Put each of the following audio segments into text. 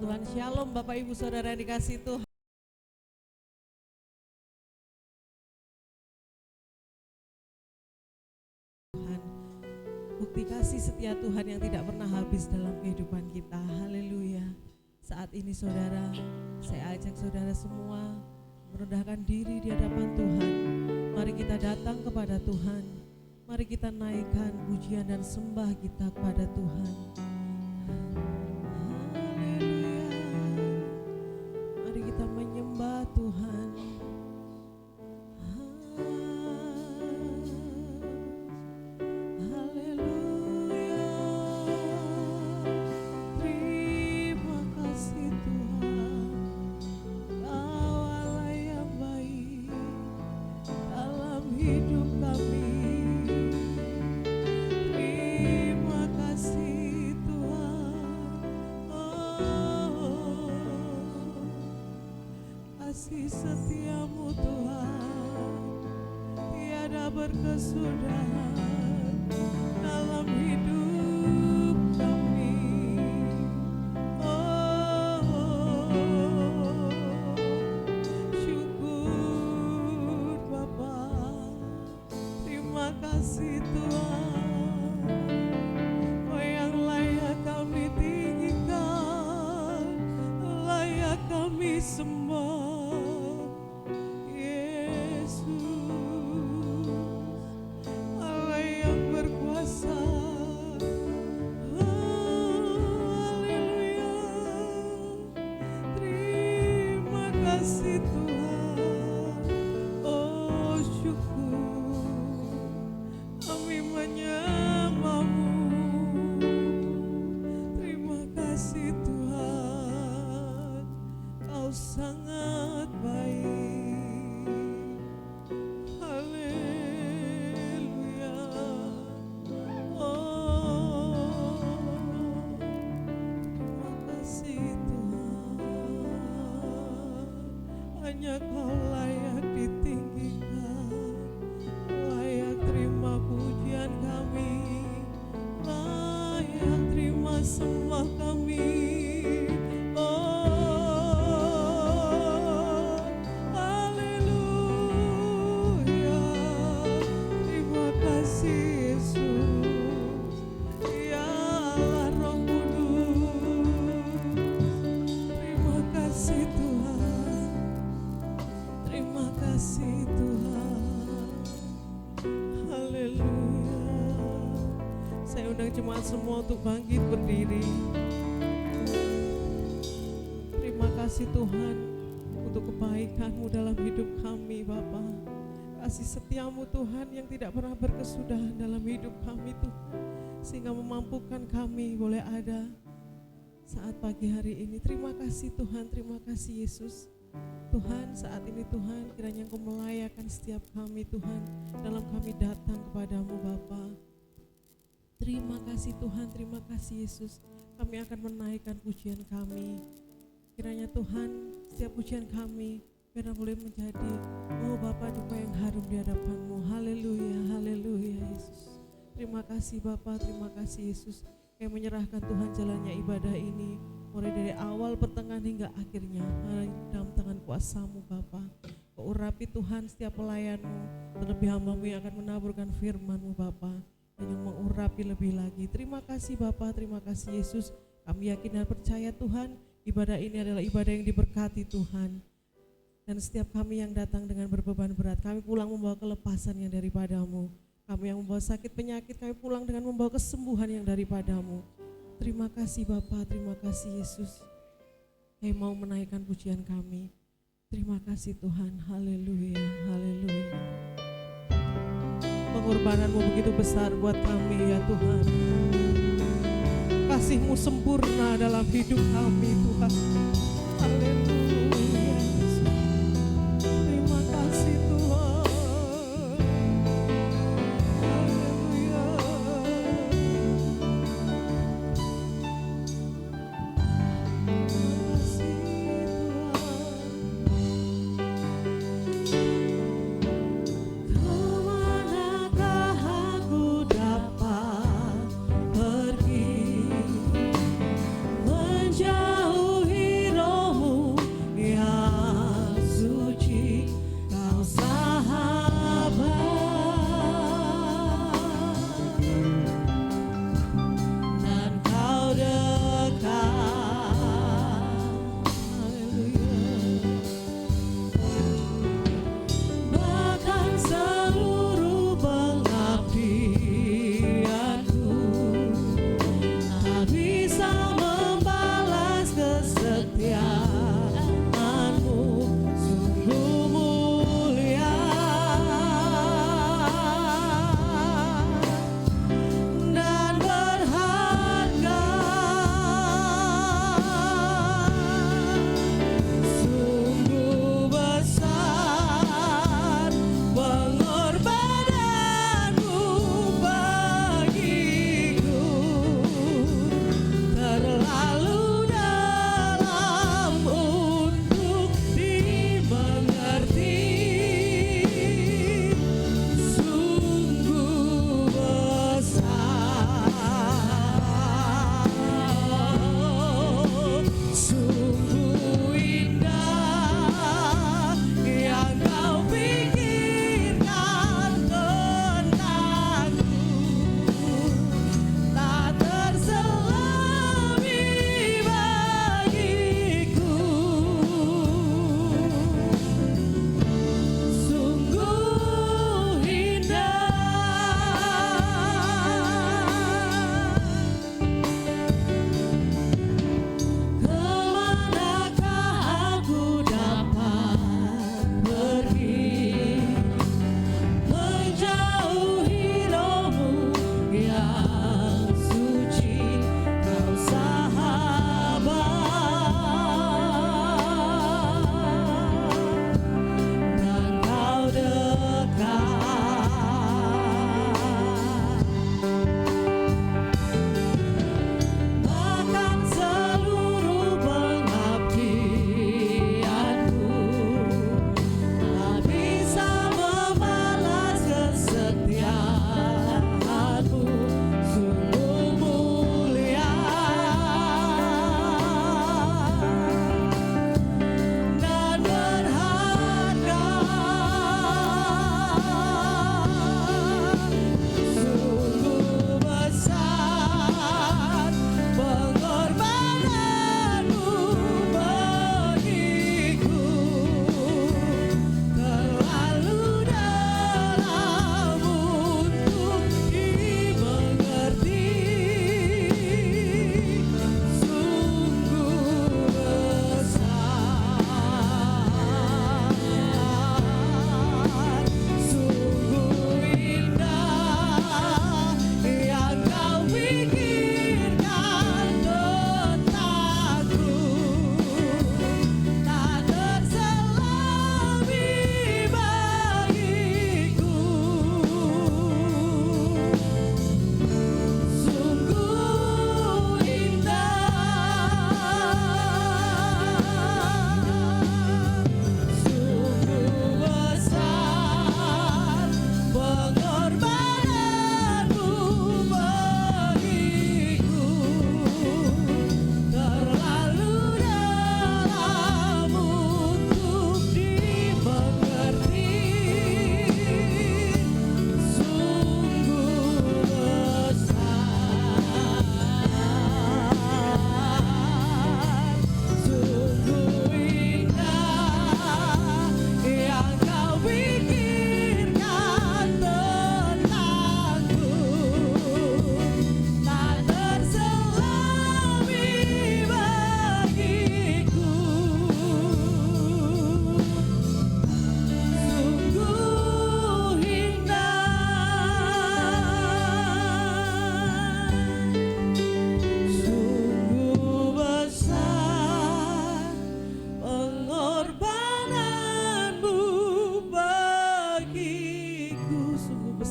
Tuhan. Shalom Bapak Ibu Saudara yang dikasihi Tuhan. Bukti kasih setia Tuhan yang tidak pernah habis dalam kehidupan kita. Haleluya. Saat ini saudara, saya ajak saudara semua merendahkan diri di hadapan Tuhan. Mari kita datang kepada Tuhan. Mari kita naikkan pujian dan sembah kita kepada Tuhan. Haleluya. Mari kita menyembah Tuhan. Kasih setiamu Tuhan tiada berkesudahan dalam hidup kami. Syukur Bapa, terima kasih Tuhan. Oh yang layak kami tinggikan, layak kami sembah. Sangat baik, haleluya. Oh, terima kasih Tuhan, hanya Kau layak ditinggikan, layak terima pujian kami, layak terima sembah kami. Jemaat semua untuk bangkit berdiri. Terima kasih Tuhan untuk kebaikan-Mu dalam hidup kami Bapa. Kasih setiamu Tuhan yang tidak pernah berkesudahan dalam hidup kami Tuhan, sehingga memampukan kami boleh ada saat pagi hari ini. Terima kasih Tuhan, terima kasih Yesus. Tuhan saat ini Tuhan kiranya Engkau melayakkan setiap kami Tuhan dalam kami datang kepadamu Bapa. Terima kasih Tuhan, terima kasih Yesus. Kami akan menaikkan pujian kami. Kiranya Tuhan, setiap pujian kami biar boleh menjadi Bapa duka yang harum di hadapan-Mu. Haleluya, haleluya Yesus. Terima kasih Bapa, terima kasih Yesus. Yang menyerahkan Tuhan jalannya ibadah ini, mulai dari awal, pertengahan hingga akhirnya dalam tangan kuasa-Mu Bapa. Kau urapi Tuhan setiap pelayan-Mu, terlebih hamba-Mu yang akan menaburkan firman-Mu Bapa, yang mengurapi lebih lagi. Terima kasih Bapa, terima kasih Yesus. Kami yakin dan percaya Tuhan, ibadah ini adalah ibadah yang diberkati Tuhan. Dan setiap kami yang datang dengan berbeban berat, kami pulang membawa kelepasan yang daripada-Mu. Kami yang membawa sakit penyakit, kami pulang dengan membawa kesembuhan yang daripada-Mu. Terima kasih Bapa, terima kasih Yesus. Yang mau menaikkan pujian kami. Terima kasih Tuhan, haleluya, haleluya. Pengorbanan-Mu begitu besar buat kami ya Tuhan. Kasih-Mu sempurna dalam hidup kami Tuhan. Haleluya. Terima kasih Tuhan. Haleluya. Terima kasih Tuhan. Menjauhi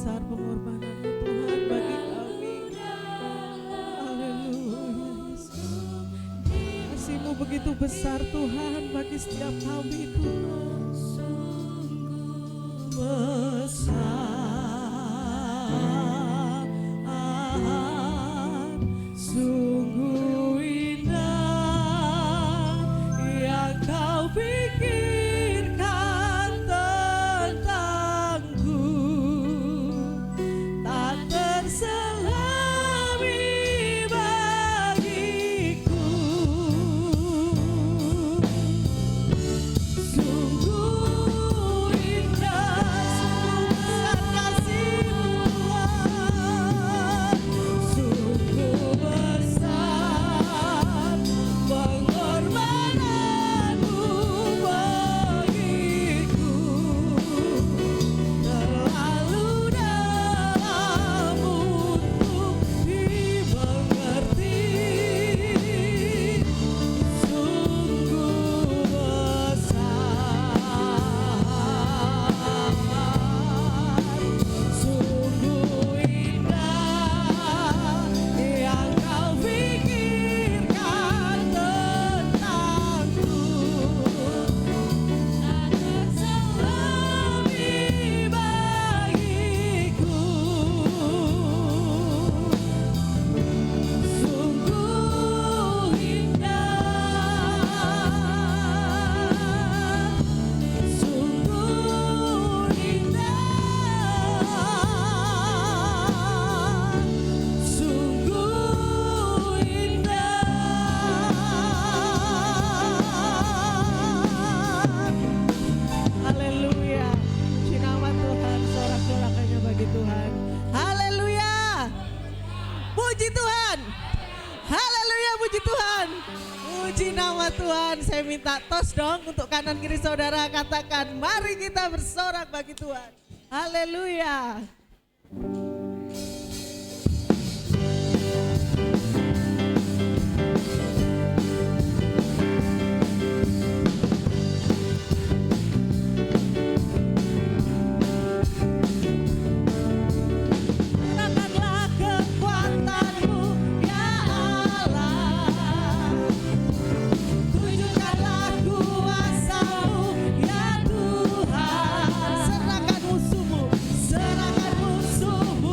besar pengorbanan-Mu Tuhan bagi kami. Haleluya Yesus. Kasih-Mu begitu besar Tuhan bagi setiap kami Tuhan. Besar, sungguh indah yang Kau pikirkan tentangku, tak terselami bagiku. Sungguh indah, sungguh besar kasih-Mu Tuhan. Sungguh besar pengorbanan-Mu bagiku. Terlalu dalam untuk dimengerti. Sungguh besar, sungguh indah yang Kau pikirkan tentangku, tak terselami bagiku. Sungguh indah, sungguh indah, sungguh indah. Haleluya. Puji nama Tuhan, sorak-sorakannya bagi Tuhan. Haleluya. Puji Tuhan. Haleluya, puji Tuhan. Puji nama Tuhan. Saya minta tos dong untuk kanan kiri saudara, katakan mari kita bersorak bagi Tuhan. Haleluya. Serahkanlah kekuatan-Mu ya Allah, tunjukkanlah kuasa-Mu ya Tuhan. Serahkan musuh-Mu, serahkan musuh-Mu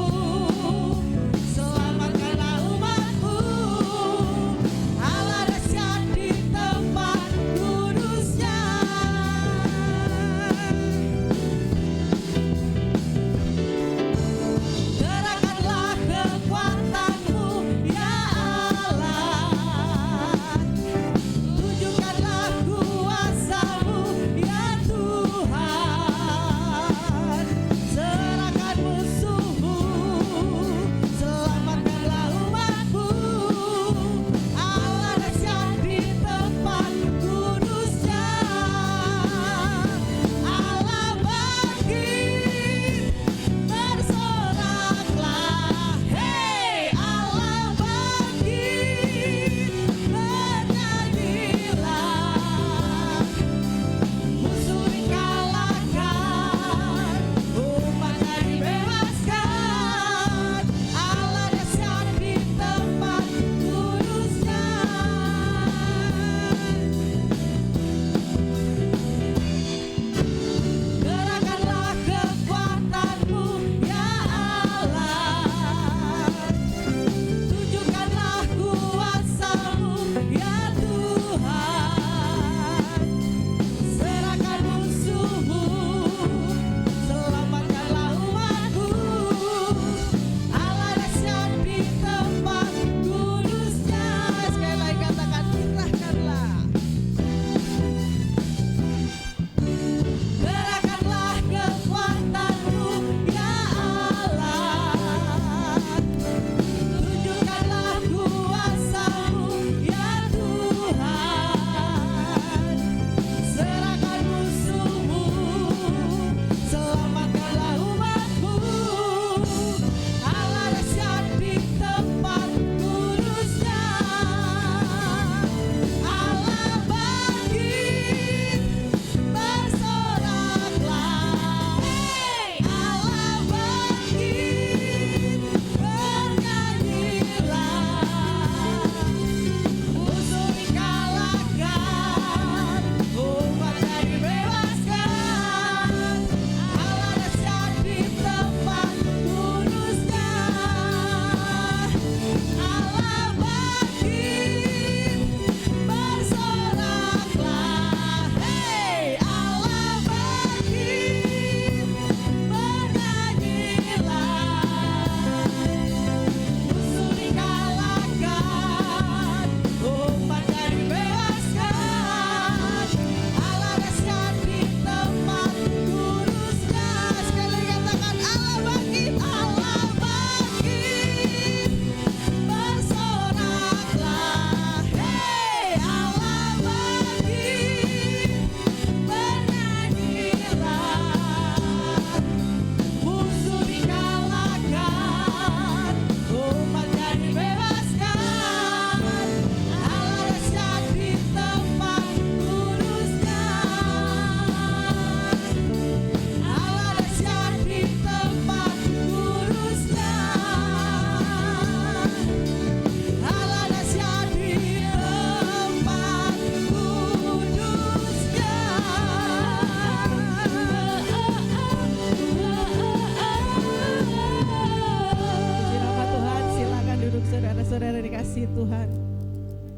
Tuhan,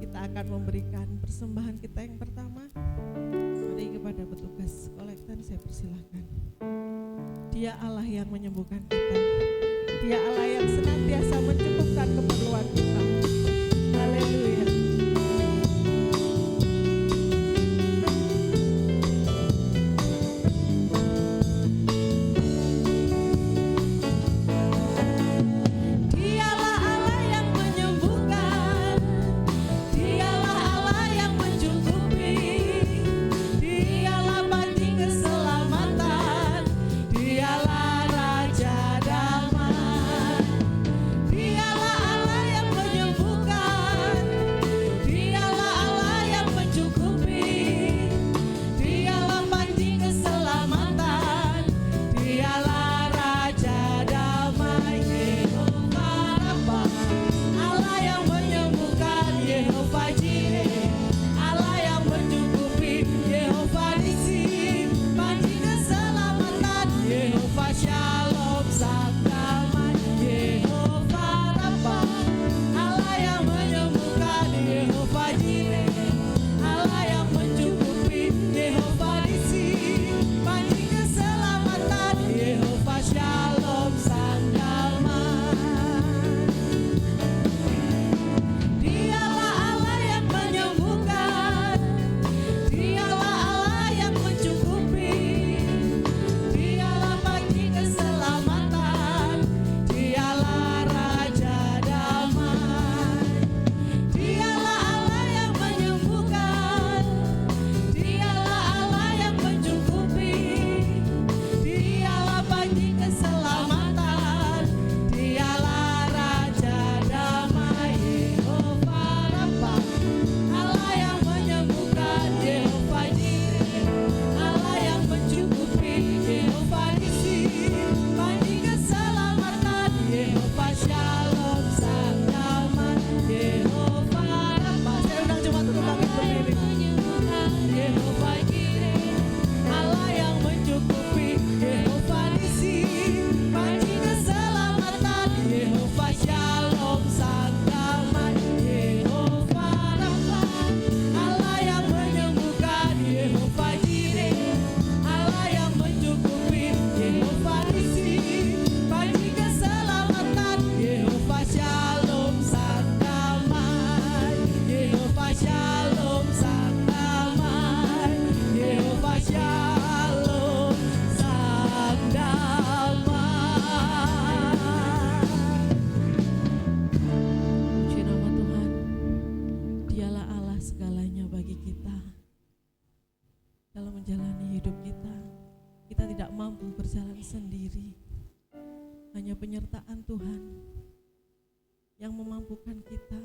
kita akan memberikan persembahan kita yang pertama. Mari kepada petugas kolektan saya persilahkan. Dia Allah yang menyembuhkan kita. Dia Allah yang senantiasa mencukupkan keperluan kita. Haleluya. Sendiri, hanya penyertaan Tuhan yang memampukan kita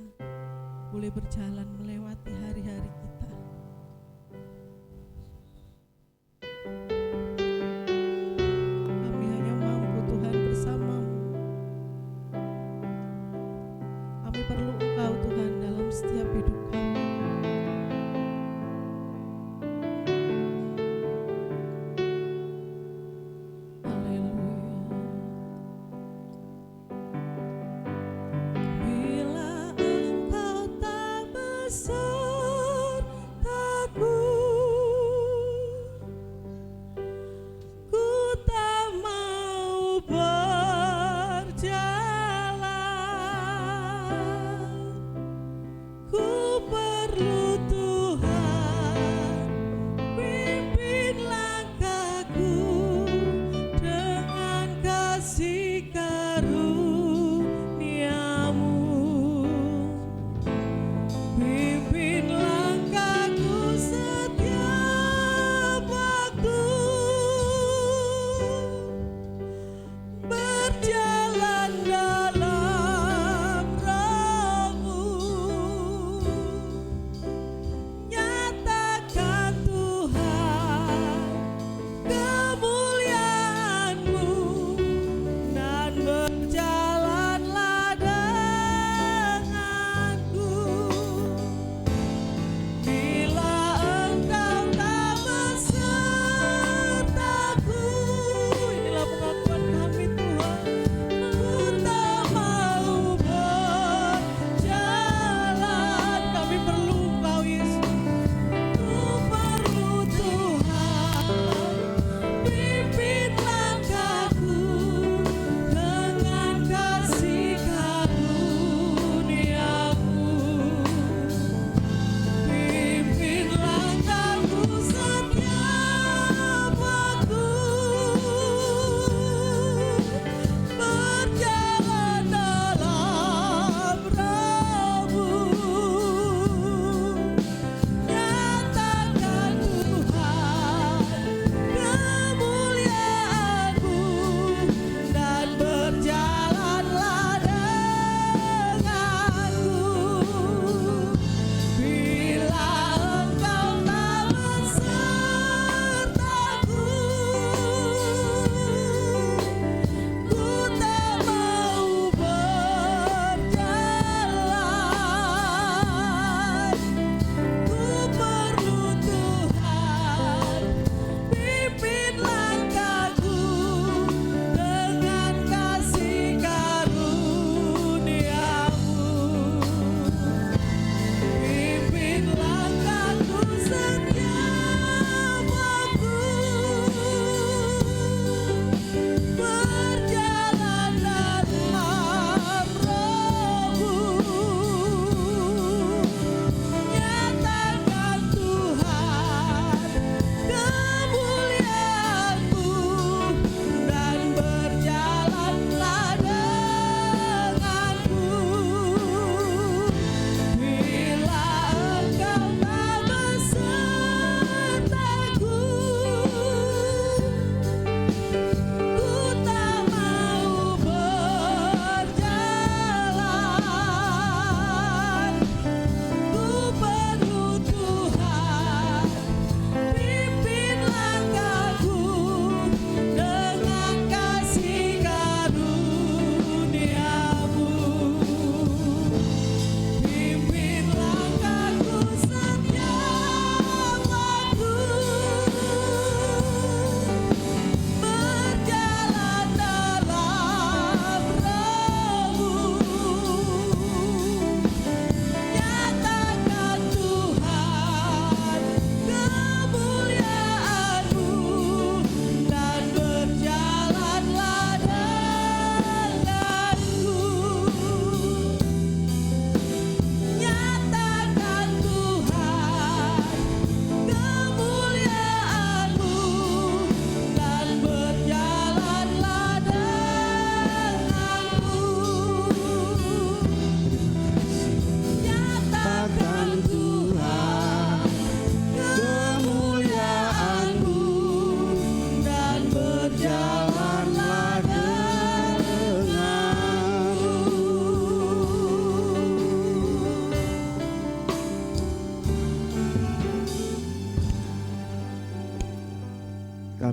boleh berjalan melewati hari-hari kita. Kami hanya mampu Tuhan bersamamu. Kami perlu Engkau Tuhan dalam setiap hidup kami.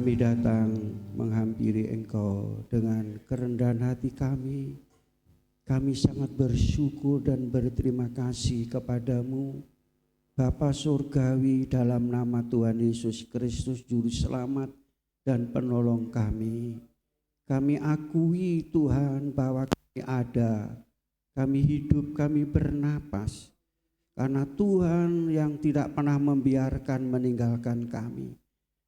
Kami datang menghampiri Engkau dengan kerendahan hati kami. Kami sangat bersyukur dan berterima kasih kepadamu, Bapa Surgawi, dalam nama Tuhan Yesus Kristus, Juru Selamat dan Penolong kami. Kami akui Tuhan bahwa kami ada, kami hidup, kami bernapas, karena Tuhan yang tidak pernah membiarkan meninggalkan kami.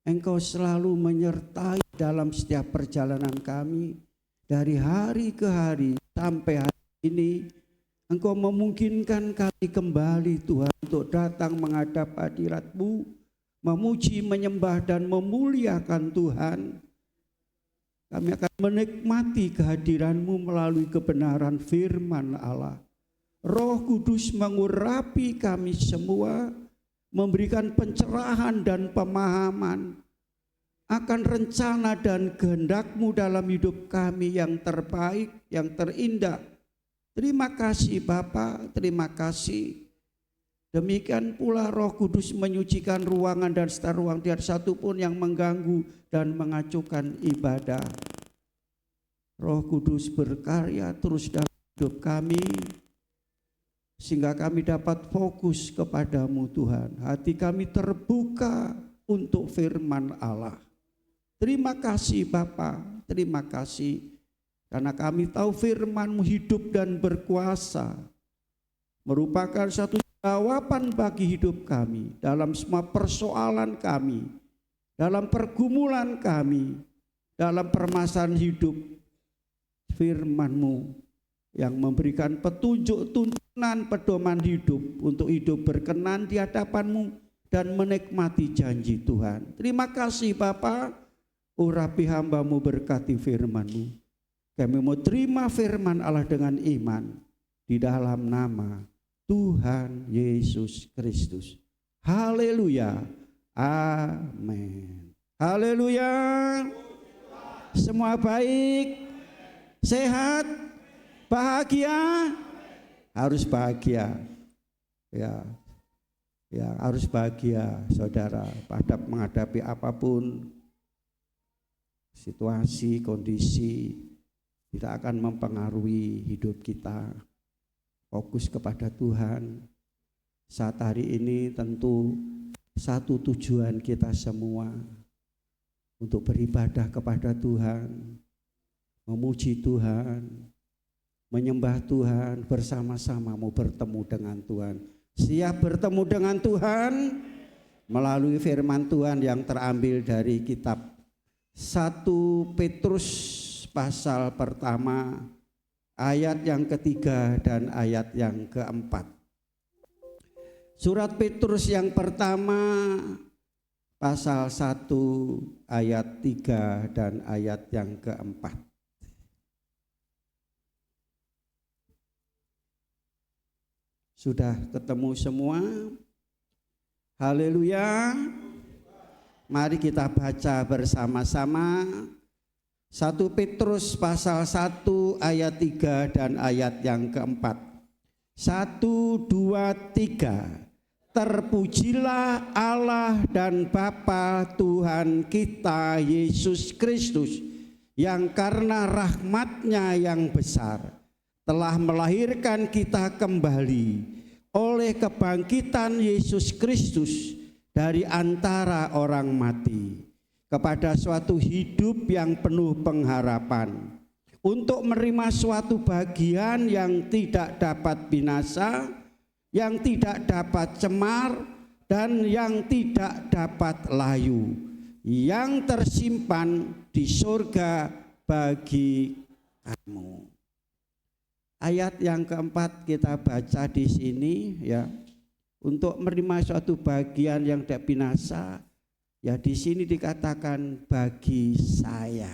Engkau selalu menyertai dalam setiap perjalanan kami, dari hari ke hari sampai hari ini. Engkau memungkinkan kami kembali Tuhan untuk datang menghadap hadirat-Mu, memuji, menyembah dan memuliakan Tuhan. Kami akan menikmati kehadiran-Mu melalui kebenaran firman Allah. Roh Kudus mengurapi kami semua, memberikan pencerahan dan pemahaman akan rencana dan kehendak-Mu dalam hidup kami yang terbaik, yang terindah. Terima kasih Bapa, terima kasih. Demikian pula Roh Kudus menyucikan ruangan dan setar ruang, tiada satu pun yang mengganggu dan mengacuhkan ibadah. Roh Kudus berkarya terus dalam hidup kami, sehingga kami dapat fokus kepadamu Tuhan. Hati kami terbuka untuk firman Allah. Terima kasih Bapa, terima kasih. Karena kami tahu firman-Mu hidup dan berkuasa, merupakan satu jawaban bagi hidup kami, dalam semua persoalan kami, dalam pergumulan kami, dalam permasalahan hidup. Firman-Mu yang memberikan petunjuk, tuntunan, pedoman hidup untuk hidup berkenan di hadapan-Mu dan menikmati janji Tuhan. Terima kasih Bapa, urapi hamba-Mu, berkati firman-Mu. Kami mau terima firman Allah dengan iman di dalam nama Tuhan Yesus Kristus. Haleluya, amin. Haleluya. Semua baik, sehat, bahagia, harus bahagia. Ya, harus bahagia saudara pada menghadapi apapun situasi, kondisi. Tidak akan mempengaruhi hidup kita. Fokus kepada Tuhan. Saat hari ini tentu satu tujuan kita semua untuk beribadah kepada Tuhan, memuji Tuhan, menyembah Tuhan, bersama-sama mau bertemu dengan Tuhan. Siap bertemu dengan Tuhan melalui firman Tuhan yang terambil dari kitab 1 Petrus pasal pertama, ayat yang ketiga dan ayat yang keempat. Surat Petrus yang pertama, pasal 1, ayat 3 dan ayat yang keempat. Sudah ketemu semua? Haleluya. Mari kita baca bersama-sama 1 Petrus pasal 1 ayat 3 dan ayat yang keempat. 1, 2, 3. Terpujilah Allah dan Bapa Tuhan kita Yesus Kristus, yang karena rahmat-Nya yang besar telah melahirkan kita kembali oleh kebangkitan Yesus Kristus dari antara orang mati, kepada suatu hidup yang penuh pengharapan, untuk menerima suatu bagian yang tidak dapat binasa, yang tidak dapat cemar, dan yang tidak dapat layu, yang tersimpan di surga bagi kamu. Ayat yang keempat kita baca di sini ya, untuk menerima suatu bagian yang tidak binasa. Ya, di sini dikatakan bagi saya.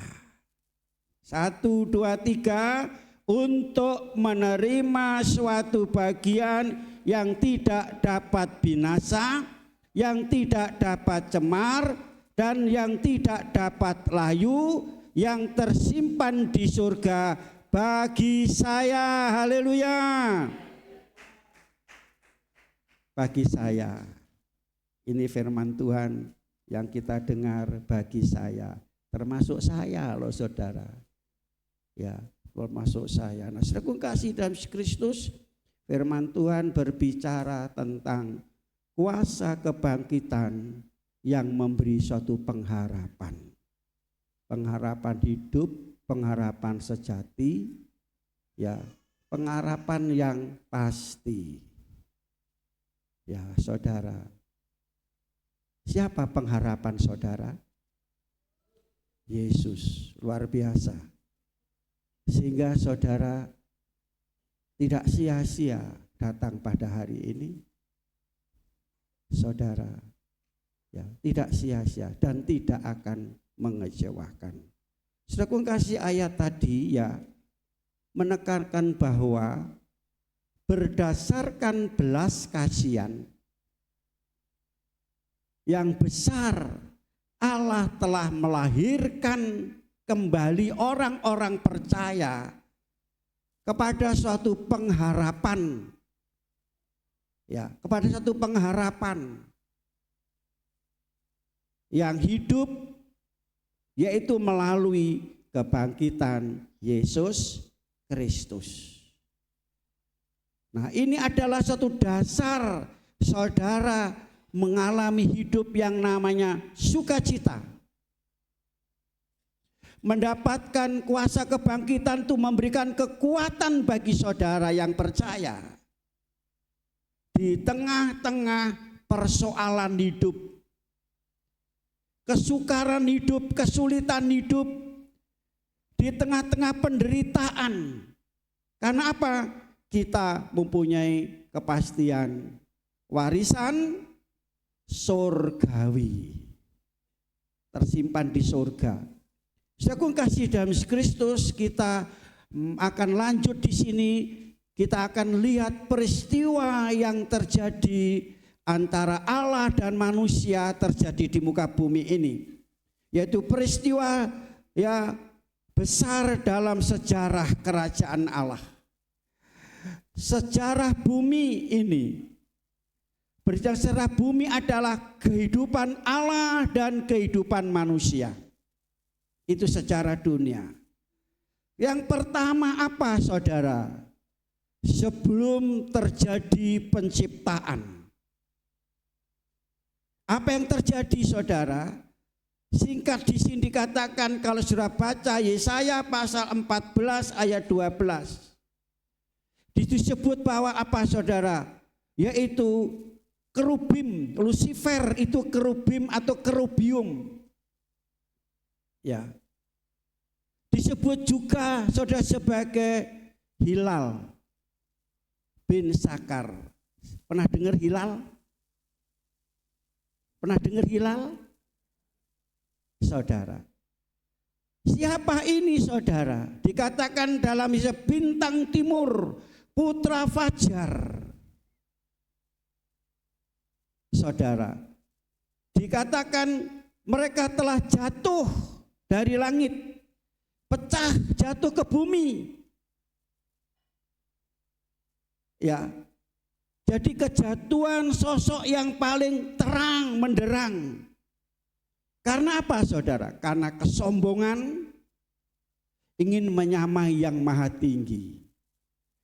1, 2, 3, untuk menerima suatu bagian yang tidak dapat binasa, yang tidak dapat cemar, dan yang tidak dapat layu, yang tersimpan di surga bagi saya. Haleluya. Bagi saya. Ini firman Tuhan yang kita dengar bagi saya, termasuk saya loh saudara, ya termasuk saya. Nah saudaraku kasih dalam Kristus, firman Tuhan berbicara tentang kuasa kebangkitan yang memberi suatu pengharapan, pengharapan hidup, pengharapan sejati, ya pengharapan yang pasti. Ya saudara, siapa pengharapan saudara? Yesus, luar biasa. Sehingga saudara tidak sia-sia datang pada hari ini. Saudara, ya tidak sia-sia dan tidak akan mengecewakan. Saudaraku kasih ayat tadi ya menekankan bahwa berdasarkan belas kasihan yang besar, Allah telah melahirkan kembali orang-orang percaya kepada suatu pengharapan, ya, kepada suatu pengharapan yang hidup, yaitu melalui kebangkitan Yesus Kristus. Nah, ini adalah satu dasar saudara mengalami hidup yang namanya sukacita. Mendapatkan kuasa kebangkitan itu memberikan kekuatan bagi saudara yang percaya. Di tengah-tengah persoalan hidup, kesukaran hidup, kesulitan hidup, di tengah-tengah penderitaan. Karena apa? Kita mempunyai kepastian warisan surgawi tersimpan di surga. Saudaraku kasih dalam Kristus, kita akan lanjut di sini. Kita akan lihat peristiwa yang terjadi antara Allah dan manusia terjadi di muka bumi ini, yaitu peristiwa ya besar dalam sejarah kerajaan Allah. Sejarah bumi ini, sejarah bumi adalah kehidupan Allah dan kehidupan manusia. Itu sejarah dunia. Yang pertama apa saudara? Sebelum terjadi penciptaan. Apa yang terjadi saudara? Singkat di sini dikatakan, kalau sudah baca Yesaya pasal 14 ayat 12. Disebut bahwa apa saudara? Yaitu kerubim, Lucifer itu kerubim atau kerubium. Ya. Disebut juga saudara sebagai hilal bin Sakar. Pernah dengar hilal? Pernah dengar hilal? Saudara. Siapa ini saudara? Dikatakan dalam bintang timur, putra fajar. Saudara, dikatakan mereka telah jatuh dari langit, pecah jatuh ke bumi. Ya, jadi kejatuhan sosok yang paling terang menderang. Karena apa saudara? Karena kesombongan, ingin menyamai yang maha tinggi.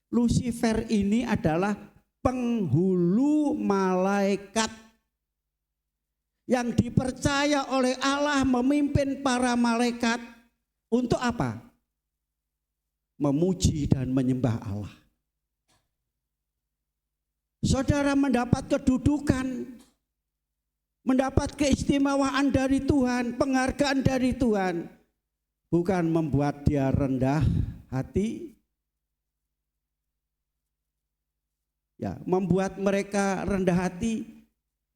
Lucifer ini adalah penghulu malaikat yang dipercaya oleh Allah memimpin para malaikat untuk apa? Memuji dan menyembah Allah. Saudara mendapat kedudukan, mendapat keistimewaan dari Tuhan, penghargaan dari Tuhan, bukan membuat dia rendah hati, ya, membuat mereka rendah hati,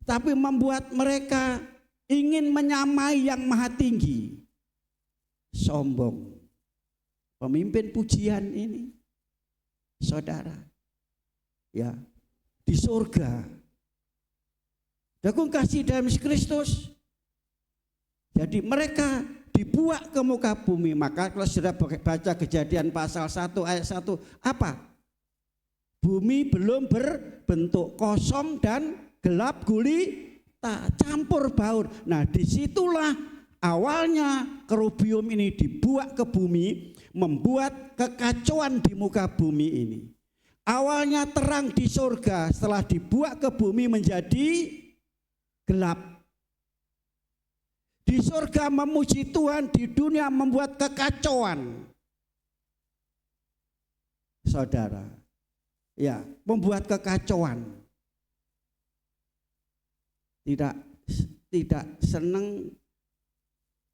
tapi membuat mereka ingin menyamai yang maha tinggi. Sombong. Pemimpin pujian ini, saudara, ya, di surga. Aku kasih dalam Kristus. Jadi mereka dibuat ke muka bumi. Maka kalau sudah baca Kejadian pasal 1 ayat 1, apa? Bumi belum berbentuk, kosong dan gelap rata, campur baur. Nah, disitulah awalnya kerubium ini dibuat ke bumi, membuat kekacauan di muka bumi ini. Awalnya terang di surga, setelah dibuat ke bumi menjadi gelap. Di surga memuji Tuhan, di dunia membuat kekacauan. Saudara, ya, membuat kekacauan. Tidak senang,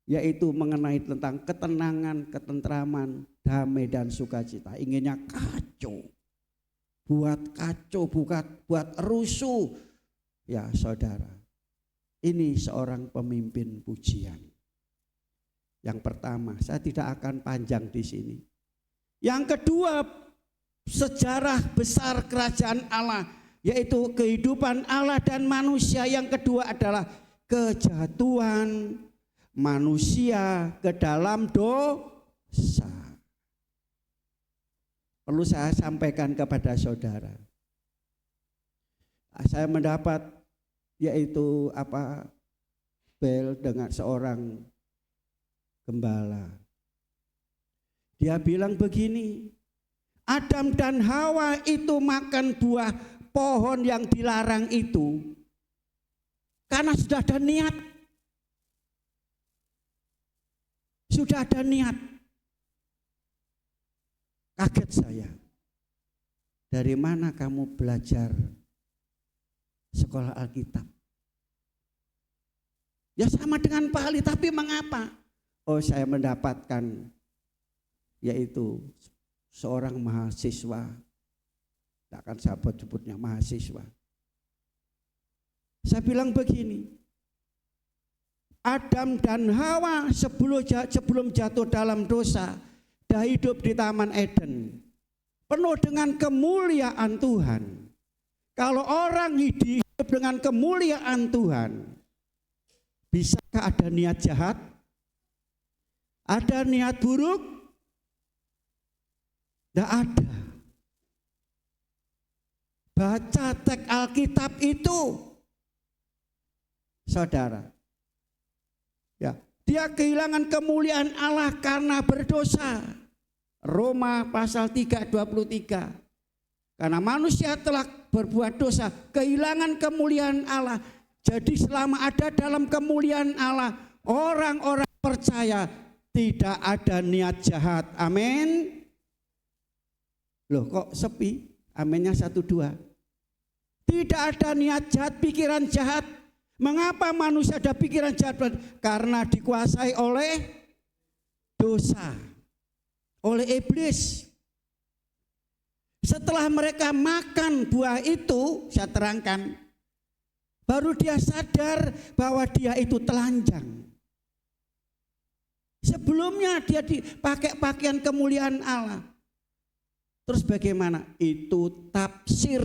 yaitu mengenai tentang ketenangan, ketentraman, damai dan sukacita. Inginnya kacau. Buat kacau, buat rusuh. Ya saudara, ini seorang pemimpin pujian. Yang pertama, saya tidak akan panjang di sini. Yang kedua, sejarah besar kerajaan Allah, yaitu kehidupan Allah dan manusia. Yang kedua adalah kejatuhan manusia ke dalam dosa. Perlu saya sampaikan kepada saudara. Saya mendapat yaitu bel dengan seorang gembala. Dia bilang begini, Adam dan Hawa itu makan buah pohon yang dilarang itu karena sudah ada niat. Sudah ada niat. Kaget saya. Dari mana kamu belajar sekolah Alkitab? Ya sama dengan Pak Ali, tapi mengapa? Oh, saya mendapatkan yaitu seorang mahasiswa. Tidak akan saya sebutnya mahasiswa. Saya bilang begini, Adam dan Hawa sebelum jatuh dalam dosa, dah hidup di Taman Eden, penuh dengan kemuliaan Tuhan. Kalau orang hidup dengan kemuliaan Tuhan, bisakah ada niat jahat? Ada niat buruk? Tidak ada. Baca teks Alkitab itu, saudara. Ya, dia kehilangan kemuliaan Allah karena berdosa. Roma pasal 3:23. Karena manusia telah berbuat dosa, kehilangan kemuliaan Allah. Jadi selama ada dalam kemuliaan Allah, orang-orang percaya tidak ada niat jahat. Amin. Loh kok sepi? Aminnya 1-2. Tidak ada niat jahat, pikiran jahat. Mengapa manusia ada pikiran jahat? Karena dikuasai oleh dosa, oleh iblis. Setelah mereka makan buah itu, saya terangkan, baru dia sadar bahwa dia itu telanjang. Sebelumnya dia dipakai pakaian kemuliaan Allah. Terus bagaimana? Itu tafsir.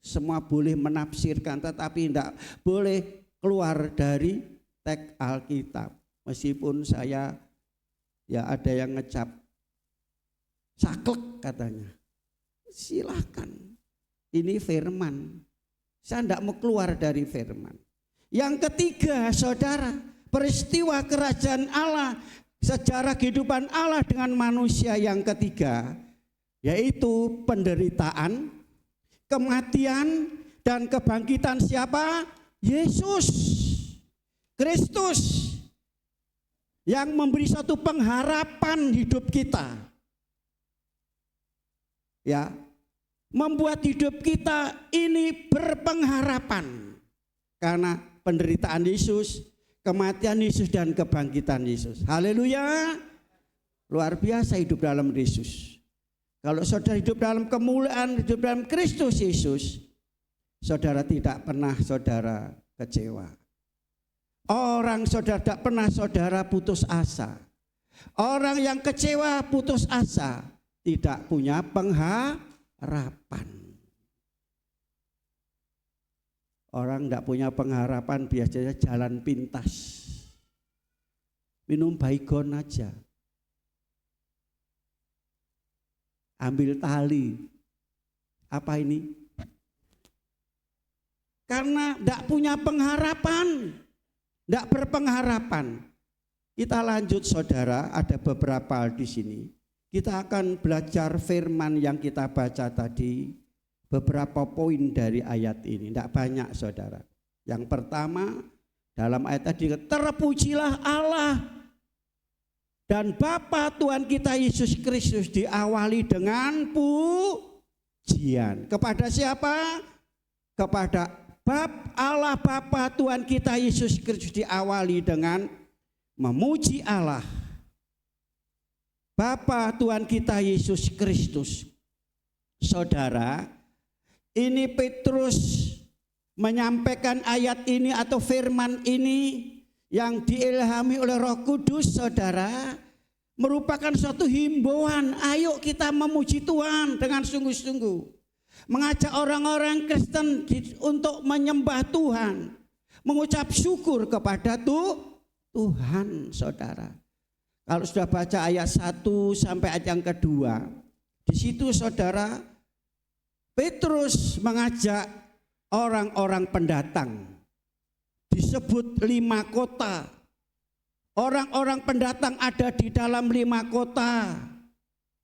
Semua boleh menafsirkan, tetapi tidak boleh keluar dari teks Alkitab. Meskipun saya ya ada yang ngecap saklek katanya. Silahkan, ini firman. Saya tidak mau keluar dari firman. Yang ketiga, saudara, peristiwa kerajaan Allah, sejarah kehidupan Allah dengan manusia yang ketiga, yaitu penderitaan, kematian, dan kebangkitan siapa? Yesus Kristus, yang memberi satu pengharapan hidup kita. Ya, membuat hidup kita ini berpengharapan karena penderitaan Yesus, kematian Yesus, dan kebangkitan Yesus. Haleluya. Luar biasa hidup dalam Yesus. Kalau saudara hidup dalam kemuliaan, hidup dalam Kristus Yesus, saudara tidak pernah saudara kecewa. Orang saudara tidak pernah saudara putus asa. Orang yang kecewa, putus asa, tidak punya pengharapan. Orang tidak punya pengharapan biasanya jalan pintas. Minum baygon aja. Ambil tali. Apa ini? karena tidak punya pengharapan, tidak berpengharapan. Kita lanjut saudara, ada beberapa di sini. Kita akan belajar firman yang kita baca tadi, beberapa poin dari ayat ini, tidak banyak saudara. Yang pertama dalam ayat tadi, terpujilah Allah dan Bapa Tuhan kita Yesus Kristus, diawali dengan pujian. Kepada siapa? Kepada Allah Bapa Tuhan kita Yesus Kristus, diawali dengan memuji Allah Bapa Tuhan kita Yesus Kristus. Saudara, ini Petrus menyampaikan ayat ini atau firman ini yang diilhami oleh Roh Kudus, saudara, merupakan suatu himbauan. Ayo kita memuji Tuhan dengan sungguh-sungguh, mengajak orang-orang Kristen untuk menyembah Tuhan, mengucap syukur kepada Tuhan, saudara. Kalau sudah baca ayat 1 sampai ayat yang kedua, di situ saudara, Petrus mengajak orang-orang pendatang, disebut 5 kota. Orang-orang pendatang ada di dalam 5 kota.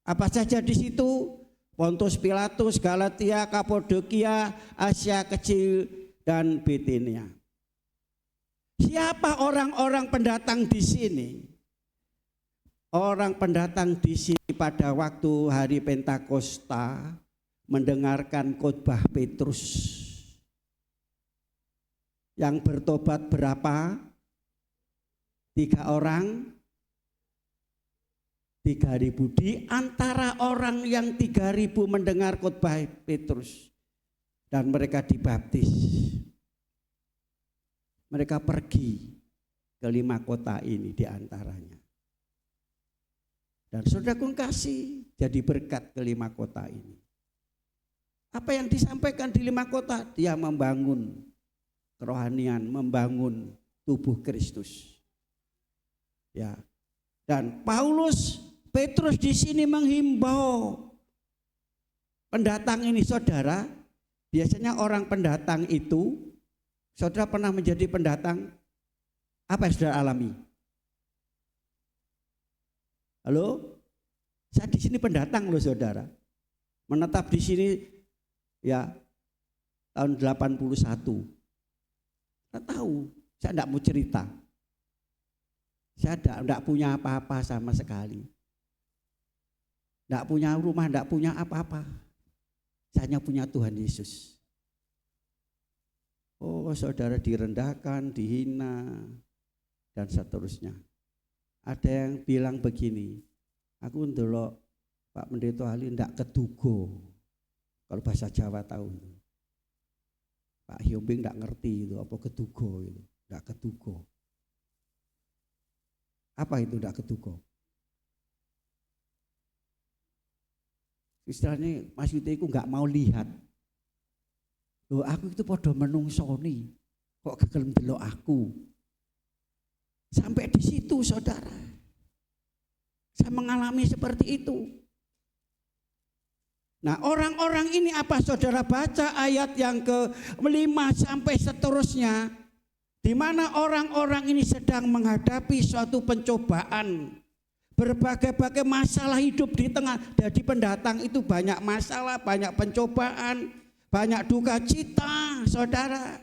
Apa saja di situ? Pontus, Pilatus, Galatia, Kapadokia, Asia Kecil, dan Bitinia. Siapa orang-orang pendatang di sini? Orang pendatang di sini pada waktu hari Pentakosta mendengarkan khotbah Petrus. Yang bertobat berapa? 3 orang, 3.000. Di antara orang yang 3.000 mendengar khotbah Petrus dan mereka dibaptis. Mereka pergi ke 5 kota ini di antaranya. Dan saudaraku kasih, jadi berkat ke 5 kota ini. Apa yang disampaikan di 5 kota? Dia membangun kerohanian, membangun tubuh Kristus. Ya. Dan Petrus di sini menghimbau pendatang ini, saudara. Biasanya orang pendatang itu, saudara pernah menjadi pendatang, apa yang saudara alami? Halo? Saya di sini pendatang loh saudara. Menetap di sini ya tahun 81. Saya tahu, saya tidak mau cerita. Saya tidak punya apa-apa sama sekali. Tidak punya rumah, tidak punya apa-apa. Saya hanya punya Tuhan Yesus. Oh saudara, direndahkan, dihina, dan seterusnya. Ada yang bilang begini, aku ndelok Pak Pendeta Ali ndak kedugo. Kalau bahasa Jawa tahu. Pak Hyombing ndak ngerti itu apa kedugo itu, ndak kedugo. Apa itu ndak kedugo? Istilahnya maksudnya aku nggak mau lihat. Loh aku itu podo menungsoni, kok kegelem delok aku. Sampai di situ saudara, saya mengalami seperti itu. Nah orang-orang ini apa saudara baca ayat yang ke-5 sampai seterusnya, di mana orang-orang ini sedang menghadapi suatu pencobaan, berbagai-bagai masalah hidup di tengah. Jadi pendatang itu banyak masalah, banyak pencobaan, banyak duka cita saudara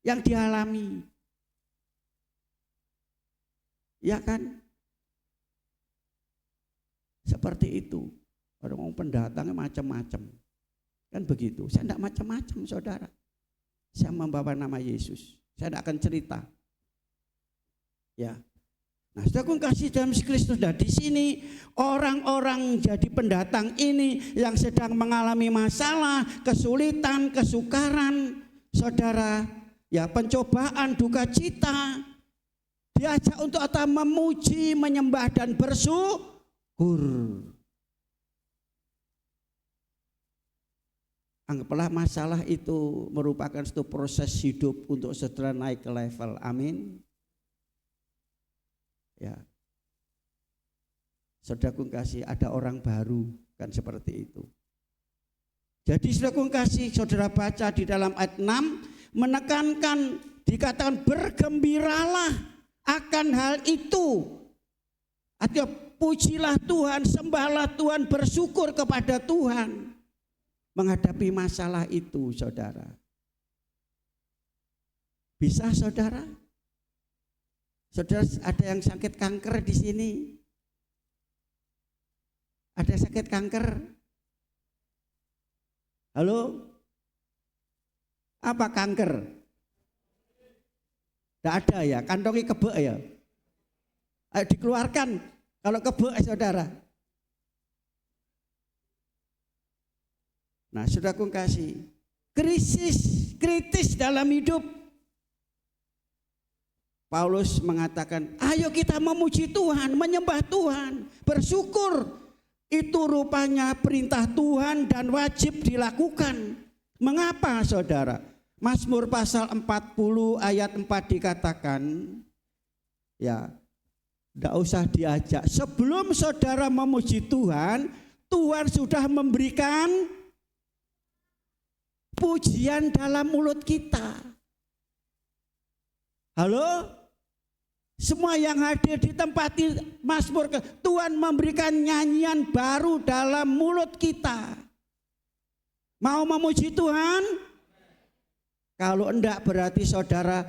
yang dialami. Ya kan? Seperti itu. Orang pendatangnya macam-macam. Kan begitu. Saya tidak macam-macam saudara. Saya membawa nama Yesus. Saya tidak akan cerita. Ya. Nah, saudara kasih dalam Kristus. Nah, di sini orang-orang jadi pendatang ini yang sedang mengalami masalah, kesulitan, kesukaran, saudara, ya pencobaan, duka cita, diajak untuk memuji, menyembah dan bersyukur. Anggaplah masalah itu merupakan suatu proses hidup untuk segera naik ke level. Amin. Ya. Saudaraku kasih, ada orang baru kan seperti itu. Jadi saudara kasih, saudara baca di dalam ayat 6 menekankan, dikatakan bergembiralah akan hal itu. Artinya pujilah Tuhan, sembahlah Tuhan, bersyukur kepada Tuhan menghadapi masalah itu, saudara. Bisa saudara? Saudara ada yang sakit kanker di sini? Ada sakit kanker? Halo? Apa kanker? Tidak ada ya, kantongi kebek ya. Ayo dikeluarkan kalau kebek saudara. Nah saudaraku kasih, kritis dalam hidup. Paulus mengatakan, ayo kita memuji Tuhan, menyembah Tuhan, bersyukur. Itu rupanya perintah Tuhan dan wajib dilakukan. Mengapa saudara? Mazmur pasal 40 ayat 4 dikatakan, ya tidak usah diajak. Sebelum saudara memuji Tuhan, Tuhan sudah memberikan pujian dalam mulut kita. Halo? Semua yang hadir di tempat Mazmur, Tuhan memberikan nyanyian baru dalam mulut kita. Mau memuji Tuhan? Kalau enggak berarti saudara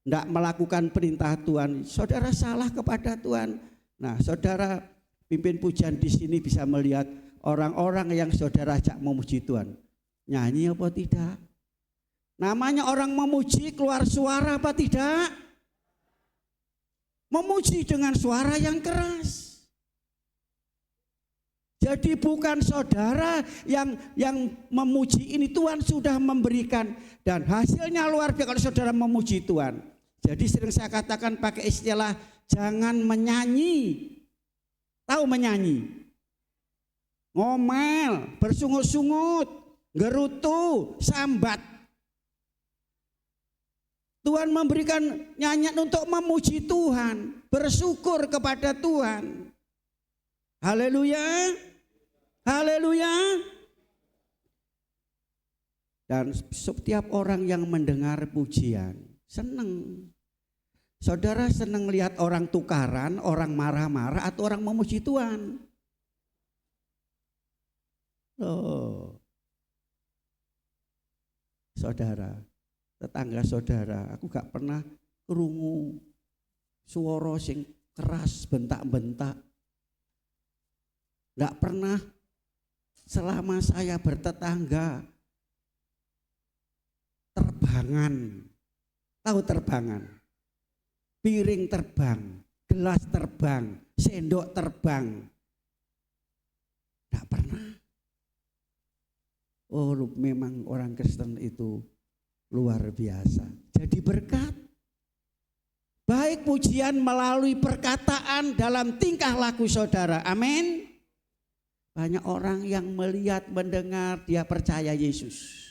enggak melakukan perintah Tuhan. Saudara salah kepada Tuhan. Nah, saudara pimpin pujian di sini bisa melihat orang-orang yang saudara ajak memuji Tuhan. Nyanyi apa tidak? Namanya orang memuji keluar suara apa tidak? Memuji dengan suara yang keras. Jadi bukan saudara yang memuji ini, Tuhan sudah memberikan. Dan hasilnya luar biasa kalau saudara memuji Tuhan. Jadi sering saya katakan pakai istilah jangan menyanyi. Tahu menyanyi? Ngomel, bersungut-sungut, gerutu, sambat. Tuhan memberikan nyanyian untuk memuji Tuhan, bersyukur kepada Tuhan. Haleluya. Haleluya. Dan setiap orang yang mendengar pujian senang. Saudara senang lihat orang tukaran, orang marah-marah atau orang memuji Tuhan? Oh. Saudara, tetangga saudara, aku gak pernah krungu suara sing keras bentak-bentak. Gak pernah selama saya bertetangga terbangan. Tahu terbangan? Piring terbang, gelas terbang, sendok terbang. Gak pernah. Oh, memang orang Kristen itu luar biasa. Jadi berkat. Baik pujian melalui perkataan dalam tingkah laku saudara. Amin. Banyak orang yang melihat, mendengar, dia percaya Yesus.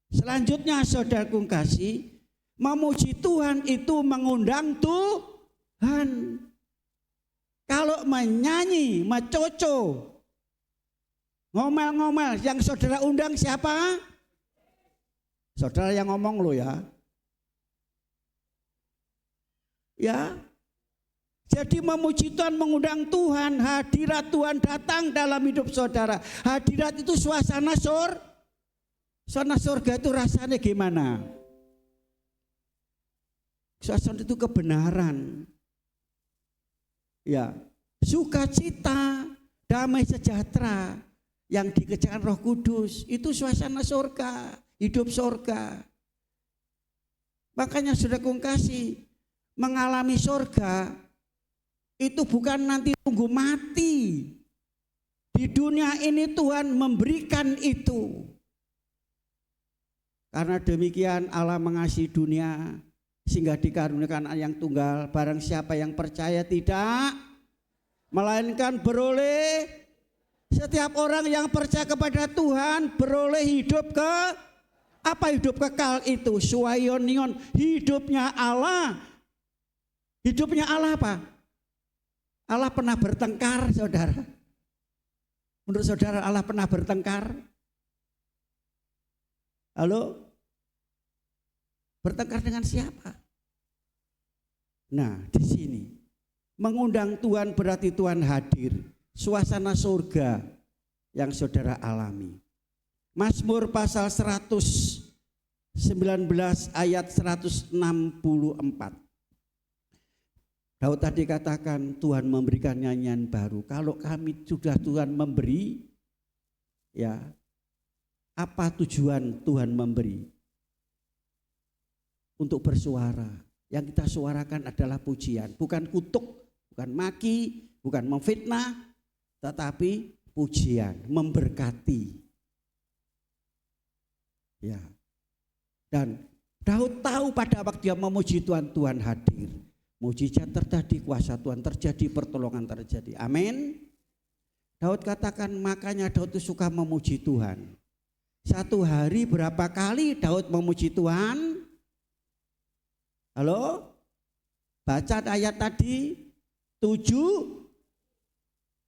Selanjutnya saudaraku kasih, memuji Tuhan itu mengundang Tuhan. Kalau menyanyi, mecoco, ngomel-ngomel, yang saudara undang siapa? Saudara yang ngomong lo ya. Ya. Jadi memuji Tuhan mengundang Tuhan, hadirat Tuhan datang dalam hidup saudara. Hadirat itu suasana surga itu rasanya gimana? Suasana itu kebenaran. Ya, sukacita, damai sejahtera yang dikerjakan Roh Kudus, itu suasana surga. Hidup surga. Makanya sudah kasih, mengalami surga itu bukan nanti tunggu mati. Di dunia ini Tuhan memberikan itu. Karena demikian Allah mengasihi dunia sehingga dikaruniakan anak yang tunggal, barang siapa yang percaya tidak, melainkan beroleh. Setiap orang yang percaya kepada Tuhan beroleh hidup apa hidup kekal itu? Suaionion, hidupnya Allah. Hidupnya Allah apa? Allah pernah bertengkar, saudara. Menurut saudara Allah pernah bertengkar? Halo? Bertengkar dengan siapa? Nah, di sini mengundang Tuhan berarti Tuhan hadir. Suasana surga yang saudara alami. Mazmur pasal 119 ayat 164. Daud tadi katakan Tuhan memberikan nyanyian baru. Kalau kami sudah Tuhan memberi, ya apa tujuan Tuhan memberi? Untuk bersuara. Yang kita suarakan adalah pujian. Bukan kutuk, bukan maki, bukan memfitnah, tetapi pujian, memberkati. Ya. Dan Daud tahu pada waktu dia memuji Tuhan, Tuhan hadir. Mujizat terjadi, kuasa Tuhan terjadi, pertolongan terjadi. Amin. Daud katakan makanya Daud itu suka memuji Tuhan. Satu hari berapa kali Daud memuji Tuhan? Halo? Baca ayat tadi 7.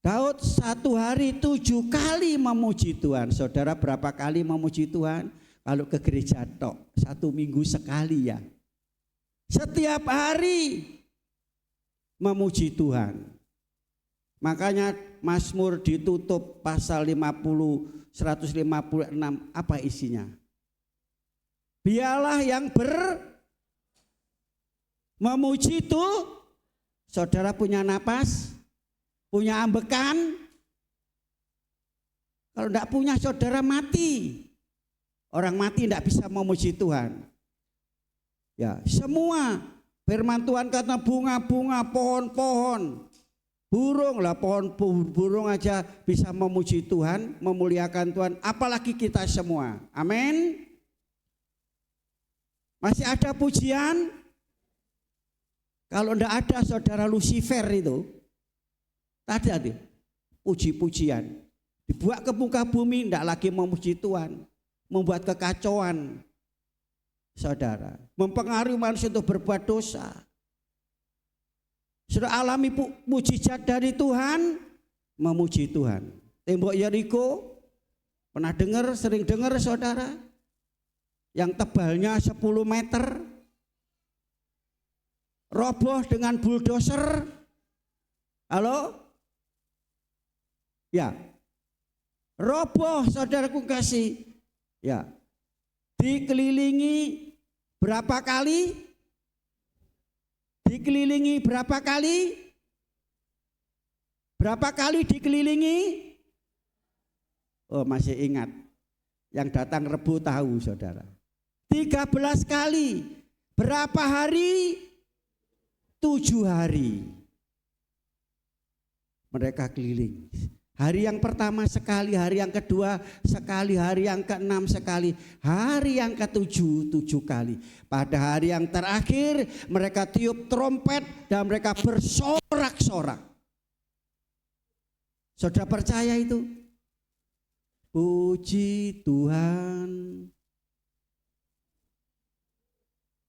Daud satu hari 7 kali memuji Tuhan. Saudara berapa kali memuji Tuhan? Kalau ke gereja tok, 1 minggu sekali ya. Setiap hari memuji Tuhan. Makanya Mazmur ditutup pasal 156 apa isinya? Biarlah yang memuji itu, saudara punya napas, punya ambekan. Kalau tidak punya saudara mati. Orang mati tidak bisa memuji Tuhan. Ya, semua firman Tuhan kata bunga-bunga, pohon-pohon, burung lah, pohon burung aja bisa memuji Tuhan, memuliakan Tuhan, apalagi kita semua. Amin. Masih ada pujian? Kalau tidak ada saudara Lucifer itu, tadi ada puji-pujian, dibuat ke muka bumi, tidak lagi memuji Tuhan, membuat kekacauan. Saudara, mempengaruhi manusia untuk berbuat dosa. Sudah alami mujizat dari Tuhan, memuji Tuhan. Tembok Yeriko, pernah dengar, sering dengar saudara, yang tebalnya 10 meter, roboh dengan bulldozer. Halo? Ya, roboh saudaraku kasih. Ya, dikelilingi berapa kali? Dikelilingi berapa kali? Berapa kali dikelilingi? Oh, masih ingat. Yang datang Rebu tahu saudara. 13 kali. Berapa hari? 7 hari. Mereka keliling. Hari yang pertama sekali, hari yang kedua sekali, hari yang ke-6 sekali, hari yang ke-7 7 kali. Pada hari yang terakhir mereka tiup trompet dan mereka bersorak-sorak. Saudara percaya itu? Puji Tuhan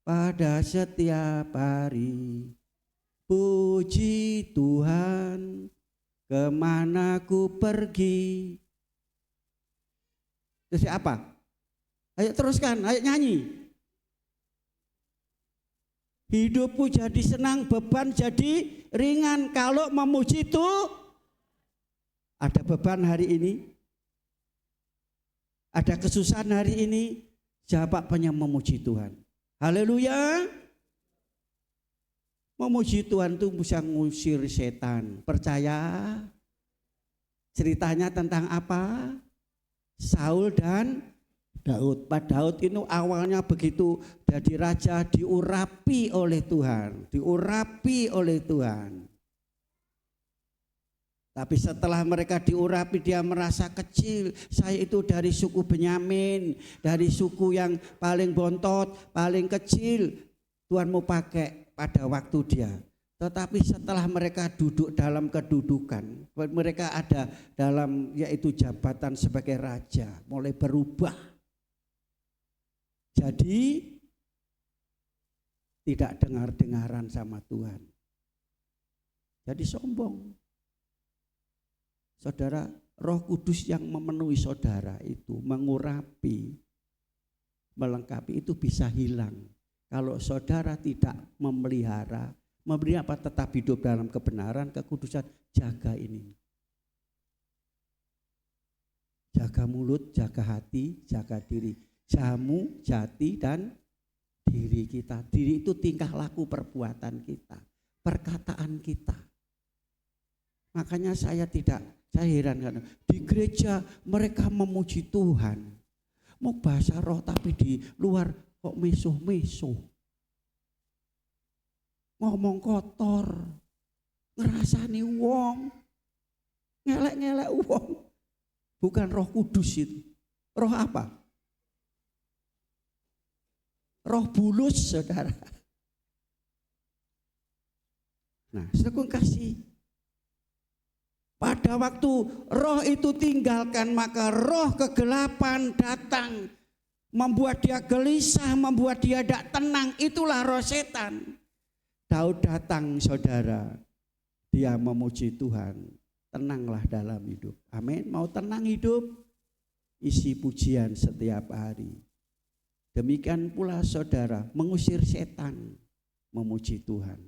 pada setiap hari. Puji Tuhan kemana ku pergi. Terus apa? Ayo teruskan, ayo nyanyi. Hidupku jadi senang, beban jadi ringan. Kalau memuji itu, ada beban hari ini, ada kesusahan hari ini, jawabnya memuji Tuhan. Haleluya. Memuji Tuhan itu bisa ngusir setan. Percaya? Ceritanya tentang apa? Saul dan Daud. Pak Daud itu awalnya begitu jadi raja, diurapi oleh Tuhan. Diurapi oleh Tuhan. Tapi setelah mereka diurapi, dia merasa kecil. Saya itu dari suku Benyamin, dari suku yang paling bontot, paling kecil. Tuhan mau pakai pada waktu dia. Tetapi setelah mereka duduk dalam kedudukan, mereka ada dalam yaitu jabatan sebagai raja, mulai berubah. Jadi tidak dengar-dengaran sama Tuhan. Jadi sombong. Saudara, Roh Kudus yang memenuhi saudara itu mengurapi. melengkapi itu bisa hilang. Kalau saudara tidak memelihara, memberi apa tetap hidup dalam kebenaran, kekudusan, jaga ini. Jaga mulut, jaga hati, jaga diri. Jamu, jati, dan diri kita. Diri itu tingkah laku perbuatan kita, perkataan kita. Makanya saya heran karena di gereja mereka memuji Tuhan. Mau bahasa roh tapi di luar kok mesuh-mesuh. Ngomong kotor, ngerasani wong, ngelek-ngelek wong. Bukan Roh Kudus itu. Roh apa? Roh bulus, saudara. Nah, saudara kasih. Pada waktu roh itu tinggalkan, maka roh kegelapan datang. Membuat dia gelisah, membuat dia tidak tenang. Itulah roh setan. Daud datang, saudara. Dia memuji Tuhan. Tenanglah dalam hidup. Amin. Mau tenang hidup? Isi pujian setiap hari. Demikian pula saudara mengusir setan, memuji Tuhan.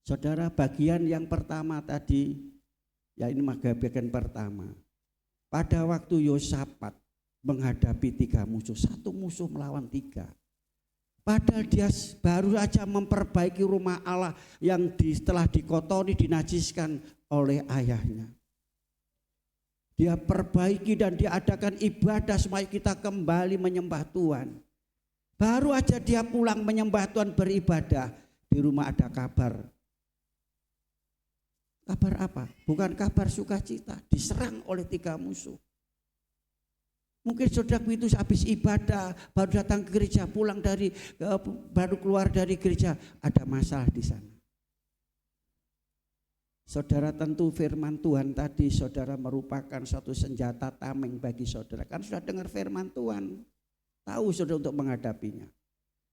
Saudara, bagian yang pertama tadi, ya ini bagian pertama. Pada waktu Yosafat menghadapi 3 musuh, 1 musuh melawan 3. Padahal dia baru saja memperbaiki rumah Allah yang setelah dikotori, dinajiskan oleh ayahnya. Dia perbaiki dan dia adakan ibadah supaya kita kembali menyembah Tuhan. Baru aja dia pulang menyembah Tuhan, beribadah, di rumah ada kabar. Kabar apa? Bukan kabar sukacita, diserang oleh 3 musuh. Mungkin saudara itu habis ibadah, baru datang ke gereja, baru keluar dari gereja, ada masalah di sana. Saudara, tentu firman Tuhan tadi saudara merupakan suatu senjata tameng bagi saudara. Kan sudah dengar firman Tuhan, tahu saudara untuk menghadapinya.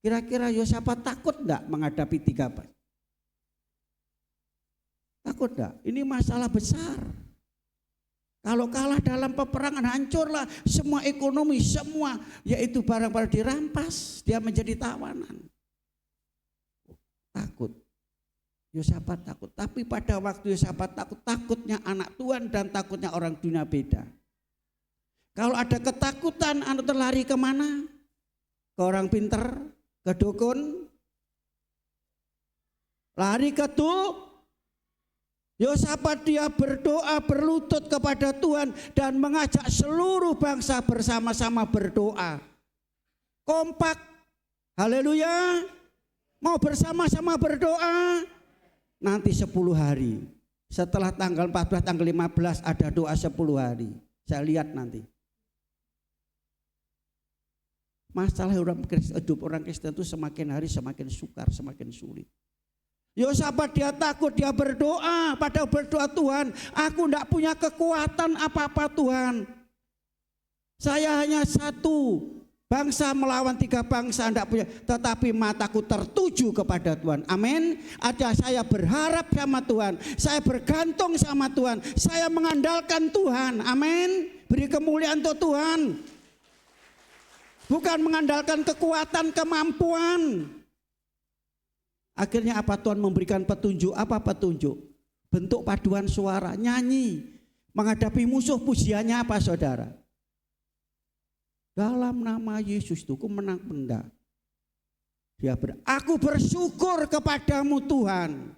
Kira-kira Yosafat takut enggak menghadapi 3 pas? Takut enggak? Ini masalah besar. Kalau kalah dalam peperangan, hancurlah semua ekonomi, semua yaitu barang-barang dirampas, dia menjadi tawanan. Takut. Yosafat takut. Tapi pada waktu Yosafat takut, takutnya anak Tuhan dan takutnya orang dunia beda. Kalau ada ketakutan, anak terlari kemana? Ke orang pinter, ke dukun, lari ke Yosafat dia berdoa, berlutut kepada Tuhan dan mengajak seluruh bangsa bersama-sama berdoa. Kompak, haleluya. Mau bersama-sama berdoa. Nanti 10 hari. Setelah tanggal 14, tanggal 15 ada doa 10 hari. Saya lihat nanti. Masalah hidup orang Kristen itu semakin hari semakin sukar, semakin sulit. Yosafat dia takut, dia berdoa, padahal berdoa, Tuhan, aku tidak punya kekuatan apa-apa Tuhan. Saya hanya 1 bangsa melawan 3 bangsa, tidak punya, tetapi mataku tertuju kepada Tuhan. Amin. Ada saya berharap sama Tuhan, saya bergantung sama Tuhan, saya mengandalkan Tuhan. Amin. Beri kemuliaan untuk Tuhan. Bukan mengandalkan kekuatan, kemampuan. Akhirnya apa? Tuhan memberikan petunjuk. Apa petunjuk? Bentuk paduan suara, nyanyi. Menghadapi musuh, pujiannya apa saudara? Dalam nama Yesus itu ku menang benda. Aku bersyukur kepadamu Tuhan.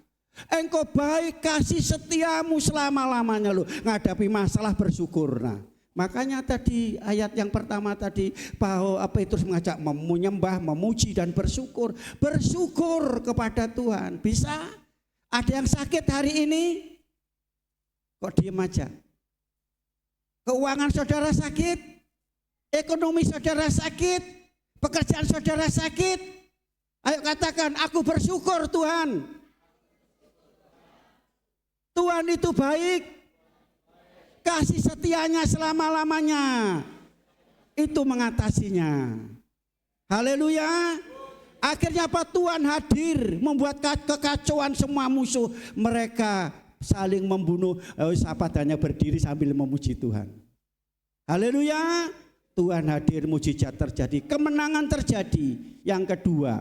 Engkau baik, kasih setiamu selama-lamanya loh. Menghadapi masalah bersyukur. Nah, makanya tadi ayat yang pertama tadi Petrus mengajak menyembah, memuji dan bersyukur. Bersyukur kepada Tuhan. Bisa? Ada yang sakit hari ini? Kok diem aja? Keuangan saudara sakit? Ekonomi saudara sakit? Pekerjaan saudara sakit? Ayo katakan, aku bersyukur Tuhan. Tuhan itu baik. Kasih setianya selama-lamanya. Itu mengatasinya. Haleluya. Akhirnya apa? Tuhan hadir membuat kekacauan semua musuh. Mereka saling membunuh. Yosafat hanya berdiri sambil memuji Tuhan. Haleluya. Tuhan hadir, mujizat terjadi, kemenangan terjadi. Yang kedua,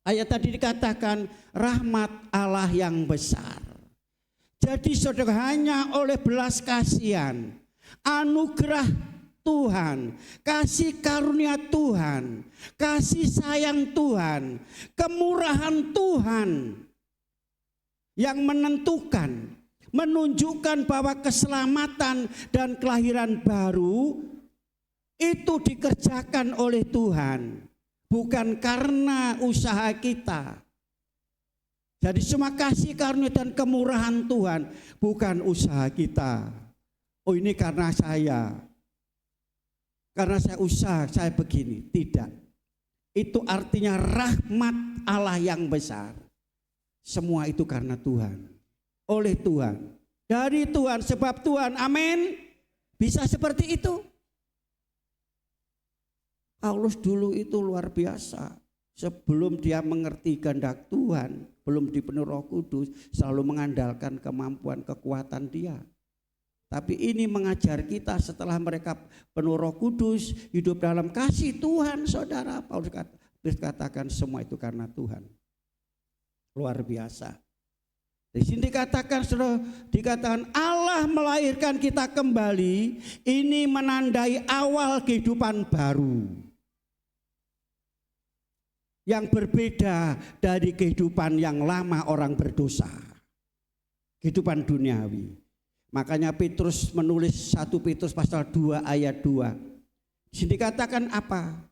ayat tadi dikatakan rahmat Allah yang besar. Jadi saudara, hanya oleh belas kasihan, anugerah Tuhan, kasih karunia Tuhan, kasih sayang Tuhan, kemurahan Tuhan yang menentukan, menunjukkan bahwa keselamatan dan kelahiran baru itu dikerjakan oleh Tuhan, bukan karena usaha kita. Jadi semua kasih karunia dan kemurahan Tuhan bukan usaha kita. Oh, ini karena saya usaha, saya begini. Tidak. Itu artinya rahmat Allah yang besar. Semua itu karena Tuhan, oleh Tuhan, dari Tuhan, sebab Tuhan. Amin. Bisa seperti itu. Paulus dulu itu luar biasa. Sebelum dia mengerti kehendak Tuhan, belum dipenuhi Roh Kudus, selalu mengandalkan kemampuan, kekuatan dia. Tapi ini mengajar kita setelah mereka penuh Roh Kudus, hidup dalam kasih Tuhan, saudara. Paulus katakan semua itu karena Tuhan. Luar biasa. Di sini dikatakan, saudara, dikatakan Allah melahirkan kita kembali. Ini menandai awal kehidupan baru yang berbeda dari kehidupan yang lama orang berdosa, kehidupan duniawi. Makanya Petrus menulis 1 Petrus pasal 2 ayat 2. Di sini dikatakan apa?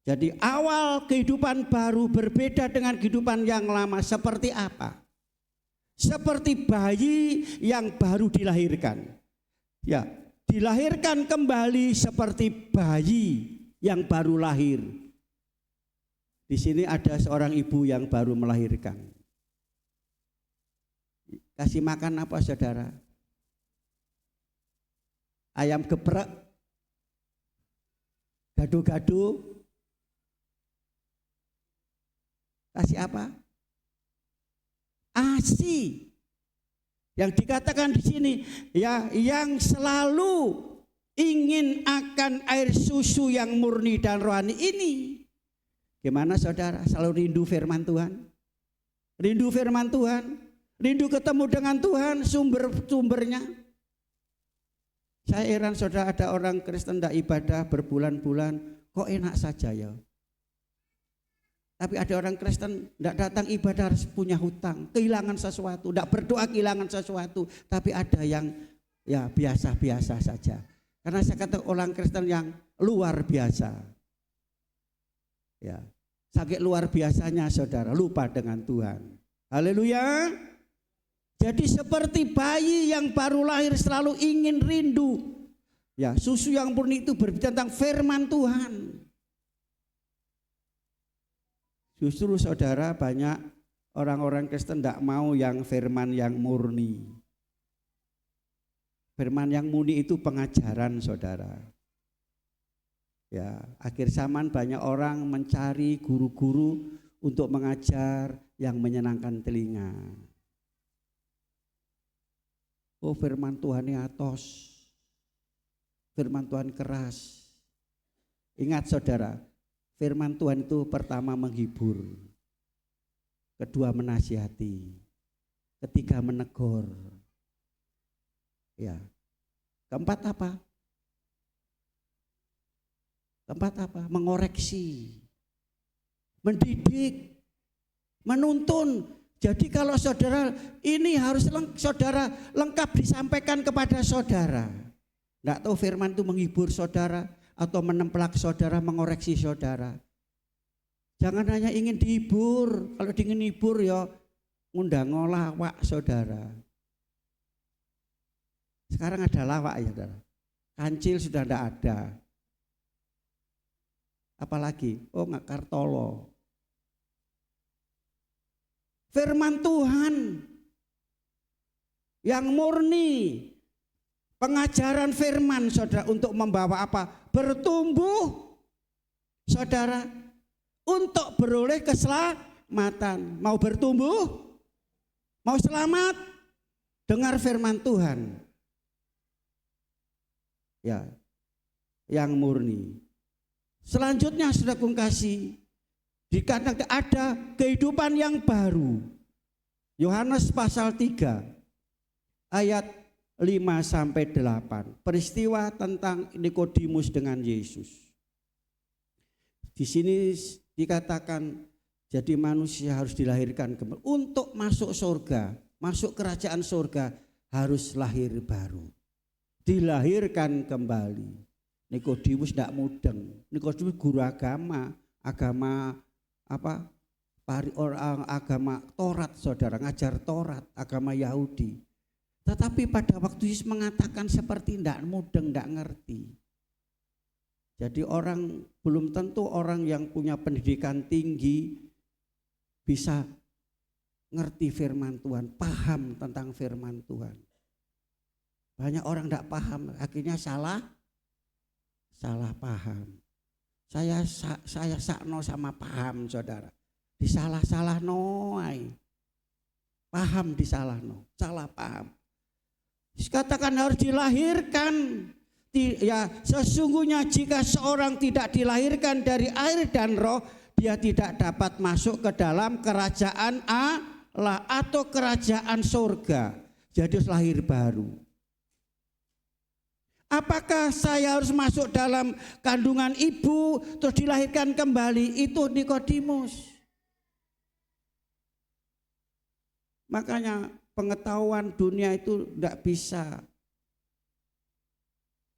Jadi awal kehidupan baru berbeda dengan kehidupan yang lama. Seperti apa? Seperti bayi yang baru dilahirkan. Ya, dilahirkan kembali seperti bayi yang baru lahir. Di sini ada seorang ibu yang baru melahirkan. Kasih makan apa, saudara? Ayam geprek, gado-gado, kasih apa? ASI. Yang dikatakan di sini, ya, yang selalu ingin akan air susu yang murni dan rohani ini. Gimana, saudara? Selalu rindu firman Tuhan? Rindu firman Tuhan? Rindu ketemu dengan Tuhan, sumber-sumbernya? Saya heran, saudara, ada orang Kristen tidak ibadah berbulan-bulan, kok enak saja ya. Tapi ada orang Kristen tidak datang ibadah harus punya hutang, kehilangan sesuatu, tidak berdoa kehilangan sesuatu. Tapi ada yang ya biasa-biasa saja. Karena saya kata orang Kristen yang luar biasa. Ya, sakit luar biasanya, saudara, lupa dengan Tuhan. Haleluya. Jadi seperti bayi yang baru lahir selalu ingin rindu. Ya, susu yang murni itu berbicara tentang firman Tuhan. Justru, saudara, banyak orang-orang Kristen tidak mau yang firman yang murni. Firman yang murni itu pengajaran, saudara. Ya, akhir zaman banyak orang mencari guru-guru untuk mengajar yang menyenangkan telinga. Oh, firman Tuhan ini atos, firman Tuhan keras. Ingat, saudara, firman Tuhan itu pertama menghibur, kedua menasihati, ketiga menegur. Ya, keempat apa? Keempat apa? Mengoreksi, mendidik, menuntun. Jadi kalau saudara, ini harus saudara lengkap disampaikan kepada saudara. Tidak tahu firman itu menghibur saudara atau menempelak saudara, mengoreksi saudara. Jangan hanya ingin dihibur. Kalau ingin hibur ya ngundang lawak, saudara. Sekarang ada lawak ya, saudara. Kancil sudah tidak ada. Apalagi, oh Ngakartolo. Firman Tuhan yang murni, pengajaran firman, saudara, untuk membawa apa? Bertumbuh, saudara, untuk beroleh keselamatan. Mau bertumbuh? Mau selamat? Dengar firman Tuhan. Ya. yang murni. Selanjutnya saudara kasih, dikatakan ada kehidupan yang baru. Yohanes pasal 3 ayat 5-8. Peristiwa tentang Nikodemus dengan Yesus. Di sini dikatakan jadi manusia harus dilahirkan kembali. Untuk masuk surga, masuk kerajaan surga harus lahir baru. Dilahirkan kembali. Nikodemus tidak mudeng. Nikodemus guru agama apa? Orang agama Taurat, saudara, ngajar Taurat, agama Yahudi. Tetapi pada waktu Yesus mengatakan seperti tidak mudeng, tidak ngerti. Jadi belum tentu orang yang punya pendidikan tinggi bisa ngerti firman Tuhan, paham tentang firman Tuhan. Banyak orang tidak paham, akhirnya salah paham. Saya sakno sama paham, saudara. Disalah-salah noai. Paham disalahno, salah paham. Dikatakan harus dilahirkan. Ya, sesungguhnya jika seorang tidak dilahirkan dari air dan roh, dia tidak dapat masuk ke dalam kerajaan Allah atau kerajaan surga. Jadi harus lahir baru. Apakah saya harus masuk dalam kandungan ibu terus dilahirkan kembali? Itu Nikodemus. Makanya pengetahuan dunia itu tidak bisa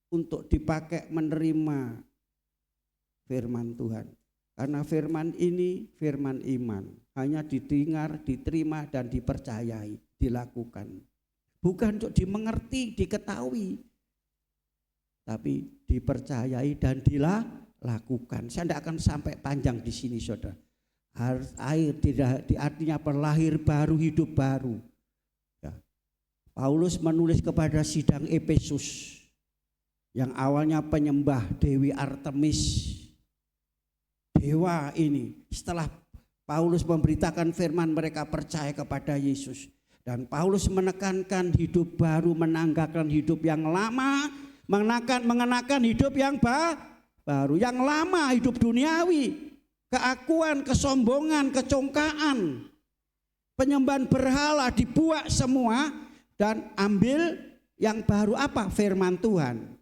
untuk dipakai menerima firman Tuhan. Karena firman ini firman iman. Hanya didengar, diterima dan dipercayai, dilakukan. Bukan untuk dimengerti, diketahui. Tapi dipercayai dan dilakukan. Saya tidak akan sampai panjang di sini, saudara. Air tidak artinya berlahir baru, hidup baru. Ya. Paulus menulis kepada sidang Efesus yang awalnya penyembah Dewi Artemis. Dewa ini setelah Paulus memberitakan firman, mereka percaya kepada Yesus. Dan Paulus menekankan hidup baru, menanggalkan hidup yang lama, mengenakan hidup yang baru. Yang lama hidup duniawi, keakuan, kesombongan, kecongkaan, penyembahan berhala dibuang semua dan ambil yang baru apa? Firman Tuhan.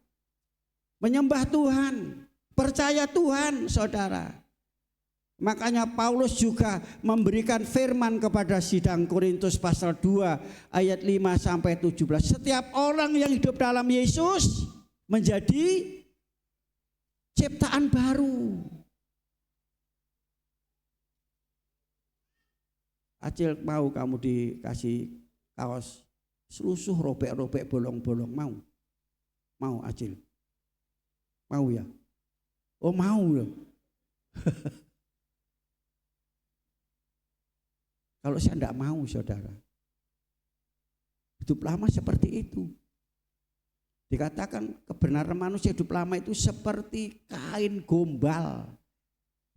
Menyembah Tuhan, percaya Tuhan, saudara. Makanya Paulus juga memberikan firman kepada sidang Korintus pasal 2 ayat 5-17. Setiap orang yang hidup dalam Yesus menjadi ciptaan baru. Acil, mau kamu dikasih kaos selusuh robek-robek bolong-bolong, mau? Mau Acil? Mau ya? Oh mau ya. Kalau saya tidak mau, saudara. Hidup lama seperti itu. Dikatakan kebenaran manusia hidup lama itu seperti kain gombal.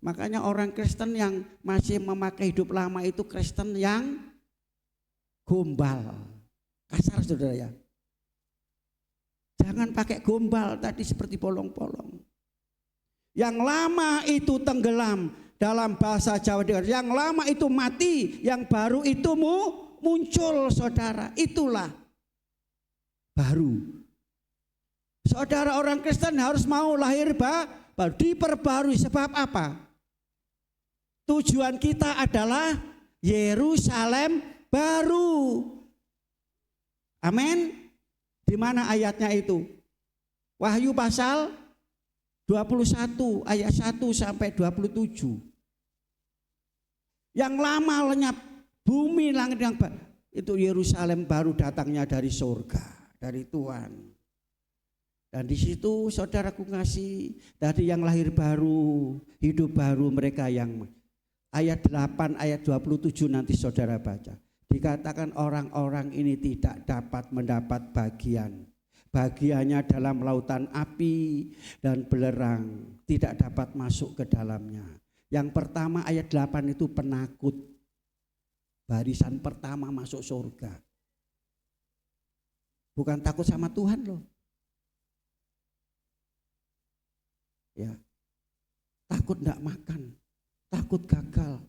Makanya orang Kristen yang masih memakai hidup lama itu Kristen yang gombal. Kasar, saudara ya. Jangan pakai gombal tadi seperti bolong-bolong. Yang lama itu tenggelam. Dalam bahasa Jawa, yang lama itu mati, yang baru itu muncul, saudara. Itulah baru. Saudara, orang Kristen harus mau lahir baru, diperbarui. Sebab apa? Tujuan kita adalah Yerusalem baru. Amin. Di mana ayatnya itu? Wahyu pasal 21 ayat 1-27. Yang lama lenyap, bumi langit yang baru. Itu Yerusalem baru datangnya dari surga, dari Tuhan. Dan di situ saudaraku kasih, dari yang lahir baru, hidup baru mereka yang ayat 8 ayat 27 nanti saudara baca. Dikatakan orang-orang ini tidak dapat mendapat bagian. Bagiannya dalam lautan api dan belerang, tidak dapat masuk ke dalamnya. Yang pertama ayat 8 itu penakut. Barisan pertama masuk surga. Bukan takut sama Tuhan loh. Ya. Takut enggak makan, takut gagal.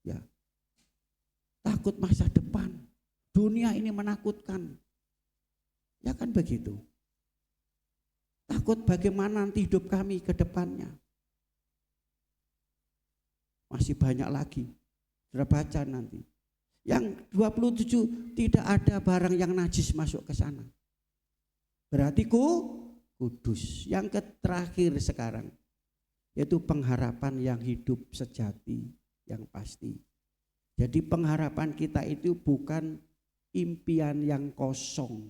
Ya. Takut masa depan. Dunia ini menakutkan. Ya kan begitu. Takut bagaimana nanti hidup kami ke depannya. Masih banyak lagi. Sudah baca nanti. Yang 27 tidak ada barang yang najis masuk ke sana. Berarti kudus. Yang terakhir sekarang yaitu pengharapan yang hidup sejati, yang pasti. Jadi pengharapan kita itu bukan impian yang kosong,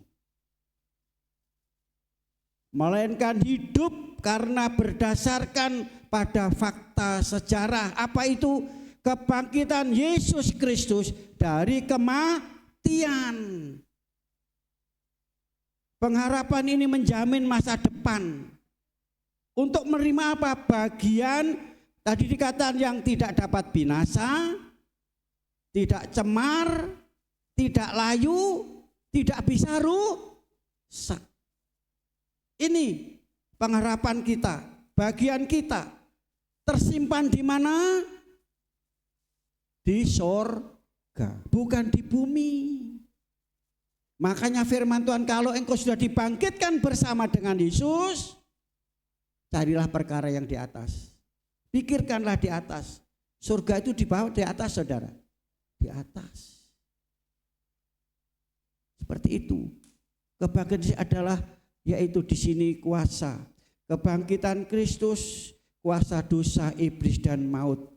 melainkan hidup karena berdasarkan pada fakta sejarah. Apa itu? Kebangkitan Yesus Kristus dari kematian. Pengharapan ini menjamin masa depan. Untuk menerima apa? Bagian tadi dikatakan yang tidak dapat binasa, tidak cemar, tidak layu, tidak bisa rusak. Ini pengharapan kita, bagian kita tersimpan di mana? Di sorga, bukan di bumi. Makanya firman Tuhan, kalau engkau sudah dibangkitkan bersama dengan Yesus, carilah perkara yang di atas. Pikirkanlah di atas. Surga itu di bawah, di atas saudara. Di atas. Seperti itu. Kebangkitan adalah yaitu di sini kuasa. Kebangkitan Kristus, kuasa dosa, iblis dan maut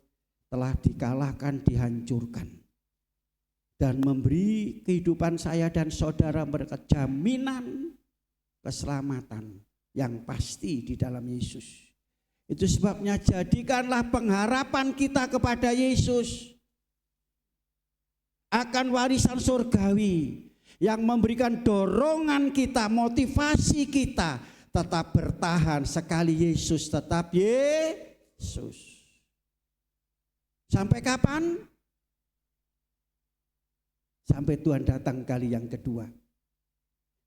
telah dikalahkan, dihancurkan. Dan memberi kehidupan saya dan saudara berkat jaminan keselamatan yang pasti di dalam Yesus. Itu sebabnya jadikanlah pengharapan kita kepada Yesus akan warisan surgawi yang memberikan dorongan kita, motivasi kita tetap bertahan sekali Yesus tetap Yesus. Sampai kapan? Sampai Tuhan datang kali yang kedua.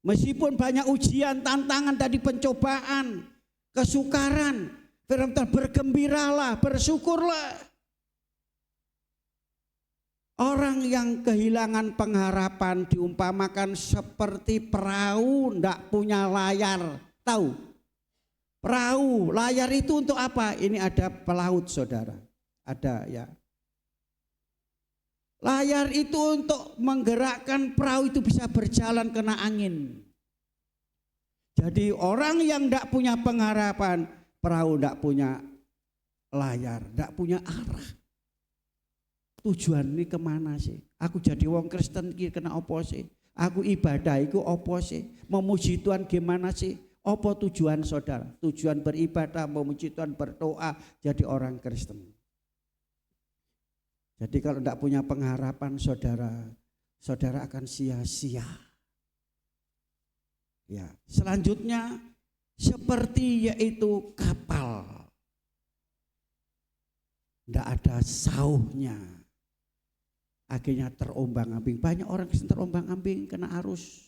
Meskipun banyak ujian, tantangan, tadi pencobaan, kesukaran, firman Tuhan, bergembiralah, bersyukurlah. Orang yang kehilangan pengharapan diumpamakan seperti perahu ndak punya layar. Tahu? Perahu, layar itu untuk apa? Ini ada pelaut saudara. Ada ya. Layar itu untuk menggerakkan perahu itu bisa berjalan kena angin. Jadi orang yang tidak punya pengharapan, perahu tidak punya layar, tidak punya arah. Tujuan ini kemana sih? Aku jadi wong Kristen iki kena apa sih? Aku ibadah iku apa sih? Memuji Tuhan gimana sih? Apa tujuan saudara? Tujuan beribadah, memuji Tuhan, berdoa, jadi orang Kristen. Jadi kalau tidak punya pengharapan saudara akan sia-sia. Ya, selanjutnya seperti yaitu kapal. Tidak ada sauhnya. Akhirnya terombang-ambing. Banyak orang yang terombang-ambing kena arus.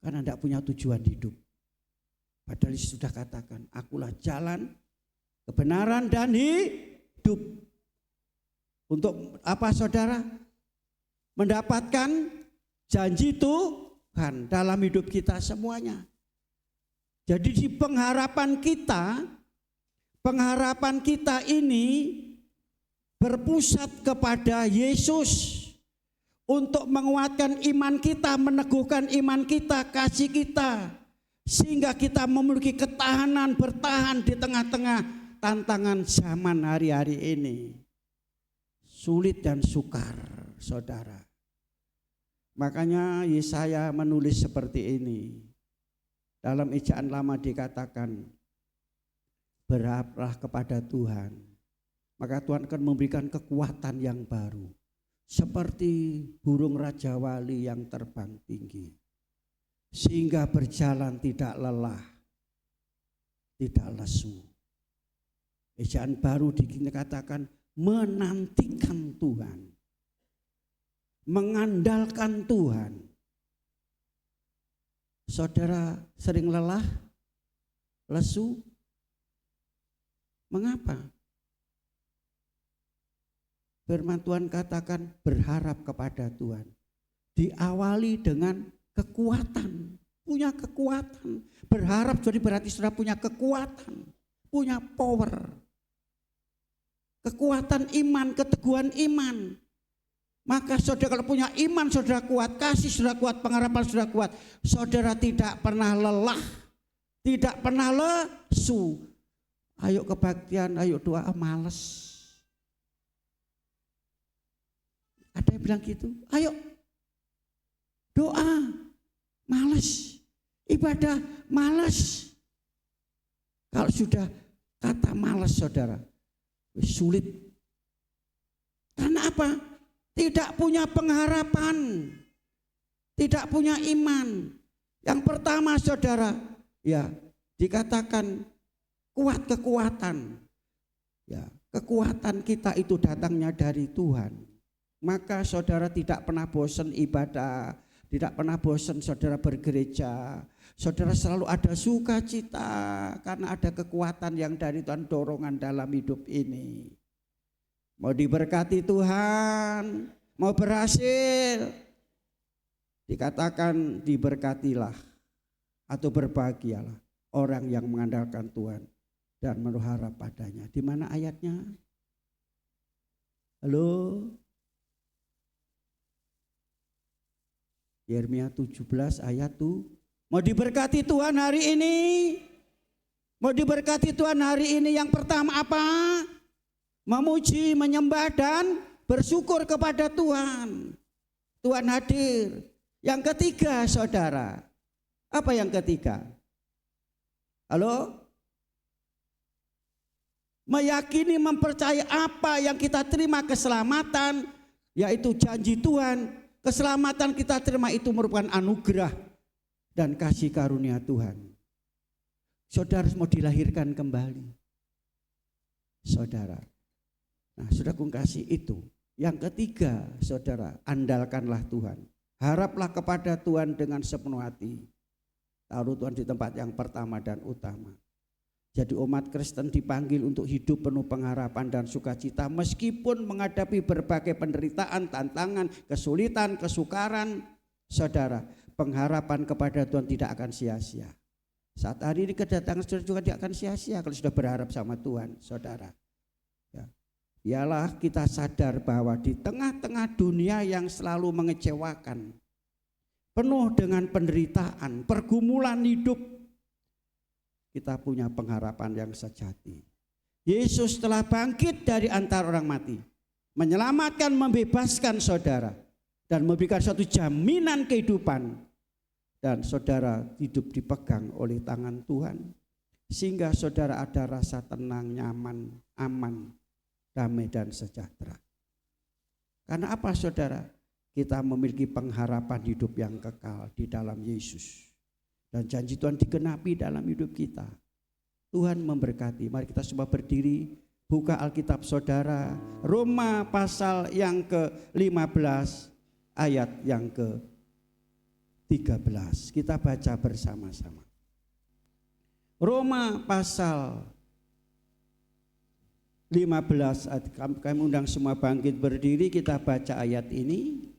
Karena tidak punya tujuan hidup. Padahal Yesus sudah katakan, akulah jalan, kebenaran dan hidup. Untuk apa saudara? Mendapatkan janji Tuhan dalam hidup kita semuanya. Jadi di pengharapan kita ini berpusat kepada Yesus untuk menguatkan iman kita, meneguhkan iman kita, kasih kita, sehingga kita memiliki ketahanan bertahan di tengah-tengah tantangan zaman hari-hari ini. Sulit dan sukar, saudara. Makanya Yesaya menulis seperti ini. Dalam ejaan lama dikatakan, berharaplah kepada Tuhan, maka Tuhan akan memberikan kekuatan yang baru. Seperti burung Raja Wali yang terbang tinggi. Sehingga berjalan tidak lelah, tidak lesu. Ejaan baru dikatakan menantikan Tuhan, mengandalkan Tuhan. Saudara sering lelah, lesu. Mengapa? Firman Tuhan katakan berharap kepada Tuhan. Diawali dengan kekuatan, punya kekuatan. Berharap jadi berarti saudara punya kekuatan, punya power. Kekuatan iman, keteguhan iman. Maka saudara kalau punya iman saudara kuat, kasih saudara kuat, pengharapan saudara kuat. Saudara tidak pernah lelah, tidak pernah lesu. Ayo kebaktian, ayo doa, males. Ada yang bilang gitu, ayo doa, males. Ibadah, males. Kalau sudah kata males saudara, sulit. Karena apa? Tidak punya pengharapan, tidak punya iman. Yang pertama saudara, ya dikatakan kuat kekuatan. Ya, kekuatan kita itu datangnya dari Tuhan. Maka saudara tidak pernah bosan ibadah, tidak pernah bosan saudara bergereja. Saudara selalu ada sukacita karena ada kekuatan yang dari Tuhan, dorongan dalam hidup ini. Mau diberkati Tuhan, mau berhasil, dikatakan diberkatilah atau berbahagialah orang yang mengandalkan Tuhan dan berharap padanya. Di mana ayatnya? Halo? Yeremia 17 ayat tuh. Mau diberkati Tuhan hari ini? Mau diberkati Tuhan hari ini yang pertama apa? Memuji, menyembah dan bersyukur kepada Tuhan. Tuhan hadir. Yang ketiga saudara, apa yang ketiga? Halo? Meyakini, mempercayai apa yang kita terima keselamatan, yaitu janji Tuhan. Keselamatan kita terima itu merupakan anugerah dan kasih karunia Tuhan. Saudara mau dilahirkan kembali. Saudara. Nah, saudara kasih itu. Yang ketiga, saudara, andalkanlah Tuhan. Haraplah kepada Tuhan dengan sepenuh hati. Taruh Tuhan di tempat yang pertama dan utama. Jadi umat Kristen dipanggil untuk hidup penuh pengharapan dan sukacita meskipun menghadapi berbagai penderitaan, tantangan, kesulitan, kesukaran. Saudara, pengharapan kepada Tuhan tidak akan sia-sia. Saat hari ini kedatangan saudara juga tidak akan sia-sia kalau sudah berharap sama Tuhan, saudara. Ya. Ialah kita sadar bahwa di tengah-tengah dunia yang selalu mengecewakan, penuh dengan penderitaan, pergumulan hidup, kita punya pengharapan yang sejati. Yesus telah bangkit dari antara orang mati, menyelamatkan, membebaskan saudara, dan memberikan suatu jaminan kehidupan. Dan saudara hidup dipegang oleh tangan Tuhan, sehingga saudara ada rasa tenang, nyaman, aman, damai dan sejahtera. Karena apa saudara? Kita memiliki pengharapan hidup yang kekal di dalam Yesus. Dan janji Tuhan digenapi dalam hidup kita. Tuhan memberkati. Mari kita semua berdiri, buka Alkitab saudara, Roma pasal yang ke-15 ayat yang ke-13. Kita baca bersama-sama. Roma pasal 15, kami undang semua bangkit berdiri, kita baca ayat ini.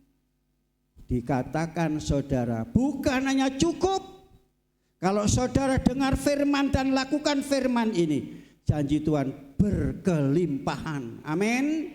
Dikatakan saudara, bukan hanya cukup kalau saudara dengar firman dan lakukan firman ini, janji Tuhan berkelimpahan. Amin.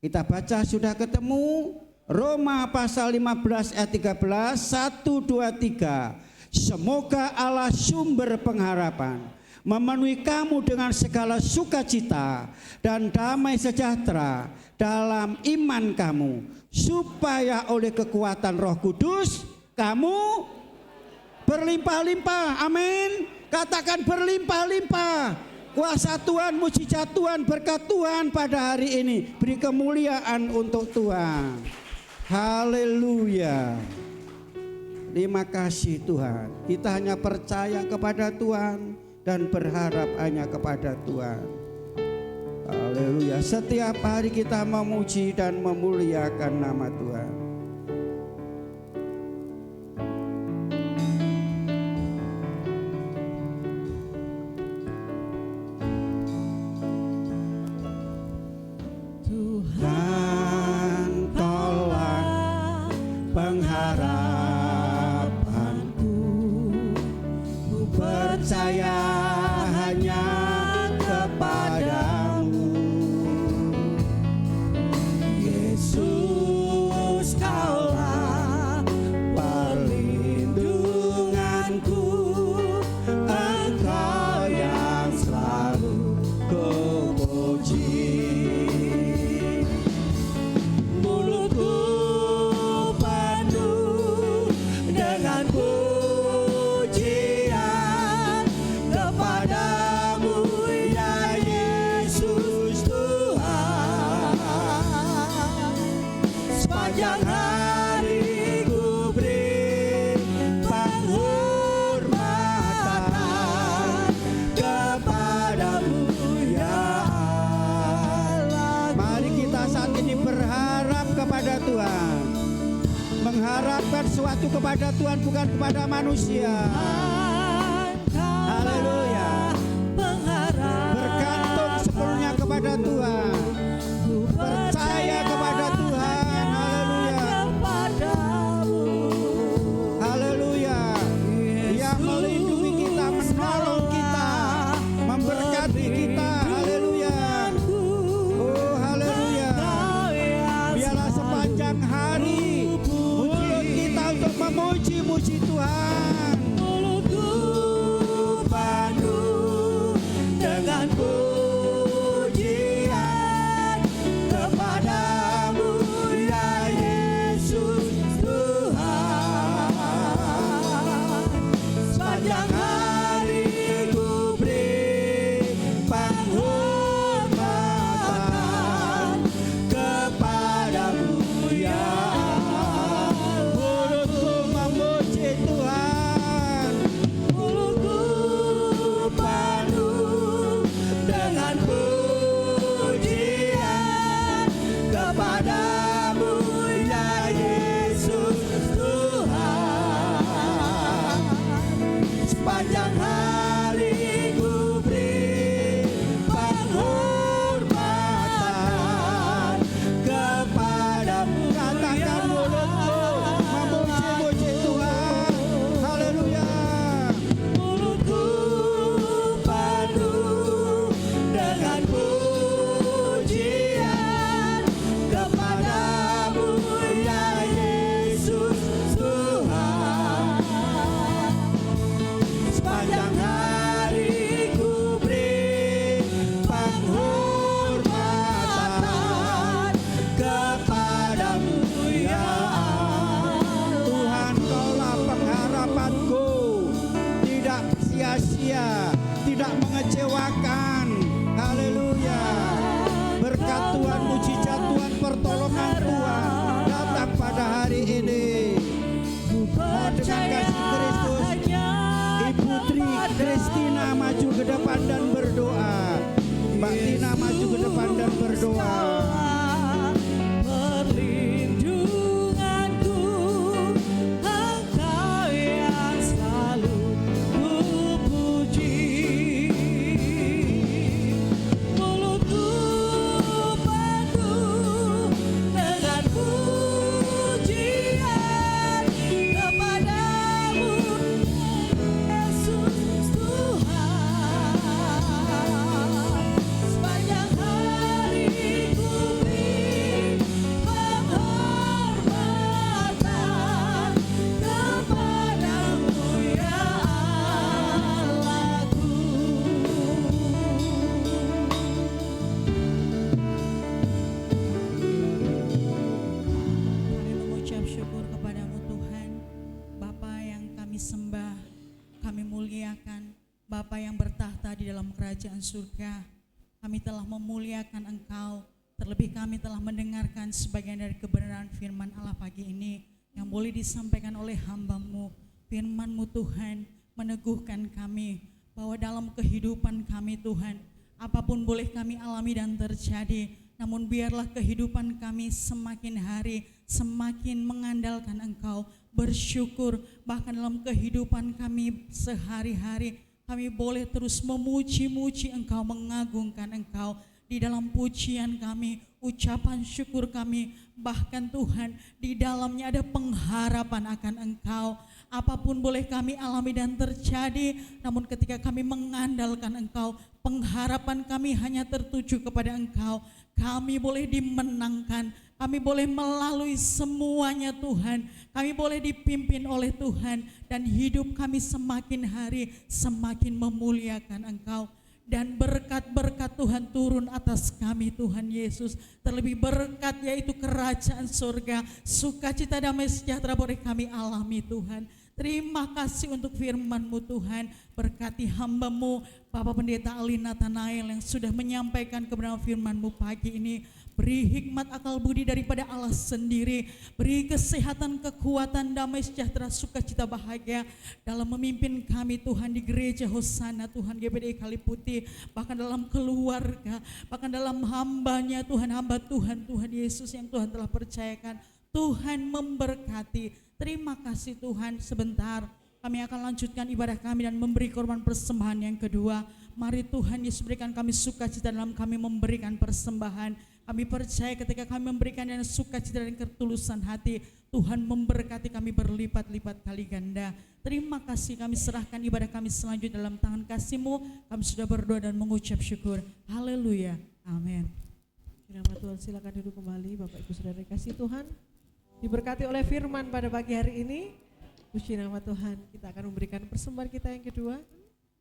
Kita baca, sudah ketemu? Roma pasal 15 ayat 13, 1, 2, 3. Semoga Allah sumber pengharapan memenuhi kamu dengan segala sukacita dan damai sejahtera dalam iman kamu, supaya oleh kekuatan Roh Kudus kamu berlimpah-limpah. Amin. Katakan berlimpah-limpah. Kuasa Tuhan, mujizat Tuhan, berkat Tuhan pada hari ini. Beri kemuliaan untuk Tuhan. Haleluya. Terima kasih Tuhan. Kita hanya percaya kepada Tuhan dan berharap hanya kepada Tuhan. Haleluya. Setiap hari kita memuji dan memuliakan nama Tuhan. pengharapanku. Ku percaya hanya kepadamu, Yesus, Kaulah perlindunganku. Engkau yang selalu kupuji. Mulutku penuh dengan pujian kepadamu, ya Yesus Tuhan. Sepanjang hari ku beri penghormatan kepadamu, ya Allah. Mari kita saat ini berharap kepada Tuhan, mengharapkan sesuatu kepada Tuhan, bukan kepada manusia. Haleluya. Bergantung sepenuhnya kepada Tuhan, percaya kepada Tuhan. Haleluya. Haleluya. Dia melindungi kita, menolong kita, memberkati kita. Haleluya. Oh haleluya. Biarlah sepanjang hari mulut kita untuk memuji-muji Tuhan. Mulutku penuh dengan pujian kepadamu, ya Yesus Tuhan. Sepanjang hari ku beri penghormatan kepadamu, ya Allah. Mulutku memuji Tuhan, mulutku penuh dengan pujian kepadamu, ya Yesus Tuhan. Sepanjang hari ku beri penghormatan kepadamu. Katakan mulutku memuji-muji Tuhan. Haleluya. Mulutku penuh dengan pujian kepadamu, ya Yesus Tuhan. Sepanjang hari ku beri penghormatan kepadamu, ya Allah. Tuhan, Kaulah pengharapanku, tidak sia-sia, tidak mengecewakan. Haleluya. Berkat Tuhan, mujizat Tuhan, pertolongan Tuhan datang pada hari ini. Mohon dengan kasih Kristus, Ibu Tri Kristina maju ke depan dan berdoa. Mbak Tina maju ke depan dan berdoa. Perlindunganku, Engkau yang selalu kupuji. Mulutku penuh dengan pujian kepadamu, Yesus Tuhan. Sepanjang hari ku beri penghormatan kepadamu, ya Allahku. Kami mengucap syukur kepadamu Tuhan, Bapa yang kami sembah, kami muliakan, Bapa yang bertahta di dalam kerajaan surga. Kami telah memuliakan Engkau, terlebih kami telah mendengarkan sebagian dari kebenaran firman Allah pagi ini yang boleh disampaikan oleh hamba-Mu. Firman-Mu Tuhan meneguhkan kami bahwa dalam kehidupan kami Tuhan, apapun boleh kami alami dan terjadi, namun biarlah kehidupan kami semakin hari semakin mengandalkan Engkau, bersyukur. Bahkan dalam kehidupan kami sehari-hari kami boleh terus memuji-muji Engkau, mengagungkan Engkau. Di dalam pujian kami ucapan syukur kami. Bahkan Tuhan, di dalamnya ada pengharapan akan Engkau. Apapun boleh kami alami dan terjadi, namun ketika kami mengandalkan Engkau, pengharapan kami hanya tertuju kepada Engkau. Kami boleh dimenangkan, kami boleh melalui semuanya Tuhan. Kami boleh dipimpin oleh Tuhan, dan hidup kami semakin hari semakin memuliakan Engkau. Dan berkat-berkat Tuhan turun atas kami Tuhan Yesus. Terlebih berkat yaitu kerajaan surga, sukacita damai sejahtera boleh kami alami Tuhan. Terima kasih untuk firman-Mu Tuhan. Berkati hamba-Mu Bapak Pendeta Ali Nathanael yang sudah menyampaikan kebenaran firman-Mu pagi ini. Beri hikmat akal budi daripada Allah sendiri. Beri kesehatan, kekuatan, damai sejahtera, sukacita, bahagia dalam memimpin kami Tuhan di gereja Hosana Tuhan GBDI Kaliputi. Bahkan dalam keluarga, bahkan dalam hambanya Tuhan, hamba Tuhan, Tuhan Yesus yang Tuhan telah percayakan. Tuhan memberkati. Terima kasih Tuhan. Sebentar kami akan lanjutkan ibadah kami dan memberi korban persembahan yang kedua. Mari Tuhan Yesus berikan kami sukacita dalam kami memberikan persembahan. Kami percaya ketika kami memberikan dengan sukacita dan ketulusan hati, Tuhan memberkati kami berlipat-lipat kali ganda. Terima kasih, kami serahkan ibadah kami selanjutnya dalam tangan kasih-Mu. Kami sudah berdoa dan mengucap syukur. Haleluya. Amin. Nama Tuhan, silakan duduk kembali Bapak Ibu Saudara kasih Tuhan. Diberkati oleh firman pada pagi hari ini. Puji nama Tuhan. Kita akan memberikan persembahan kita yang kedua.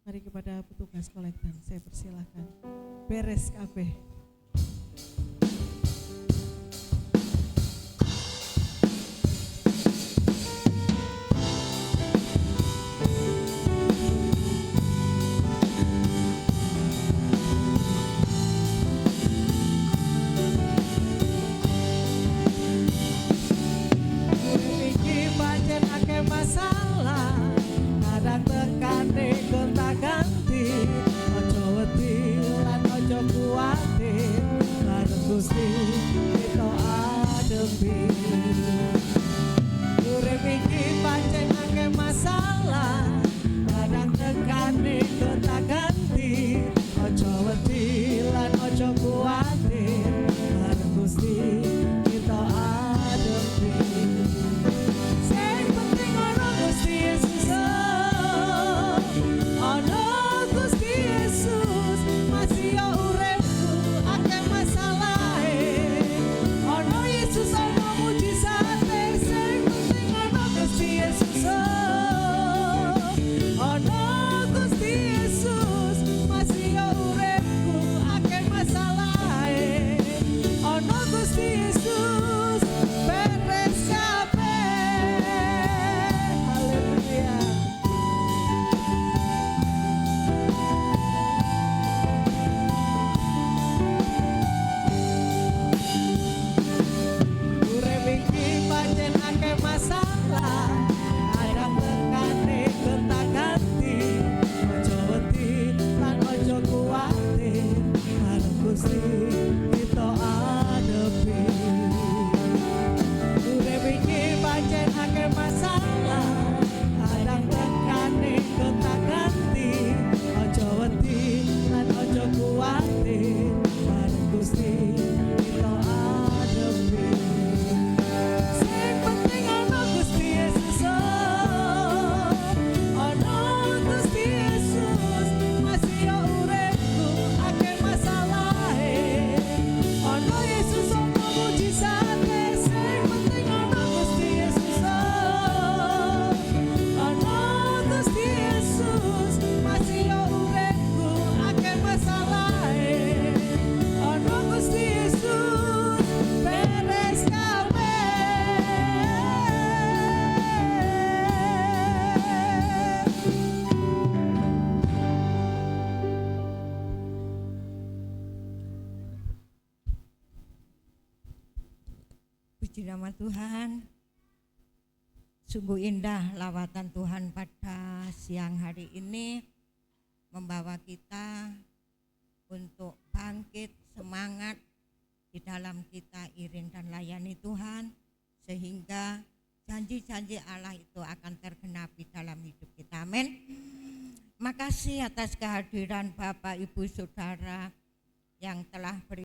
Mari kepada petugas kolektan, saya persilahkan. Beres kabeh. Masalah kadang tekane gonta-ganti, ojo wedi lan ojo kuwatir, bareng Gusti kita adepi. Urip iki pancen akeh masalah, kadang tekane gonta-ganti, ojo wedi lan ojo kuwatir, bareng Gusti kita adepi. Puji nama Tuhan. Sungguh indah lawatan Tuhan pada siang hari ini, membawa kita untuk bangkit semangat di dalam kita iring dan layani Tuhan, sehingga janji-janji Allah itu akan tergenapi dalam hidup kita. Amin. Makasih atas kehadiran Bapak Ibu Saudara yang telah beri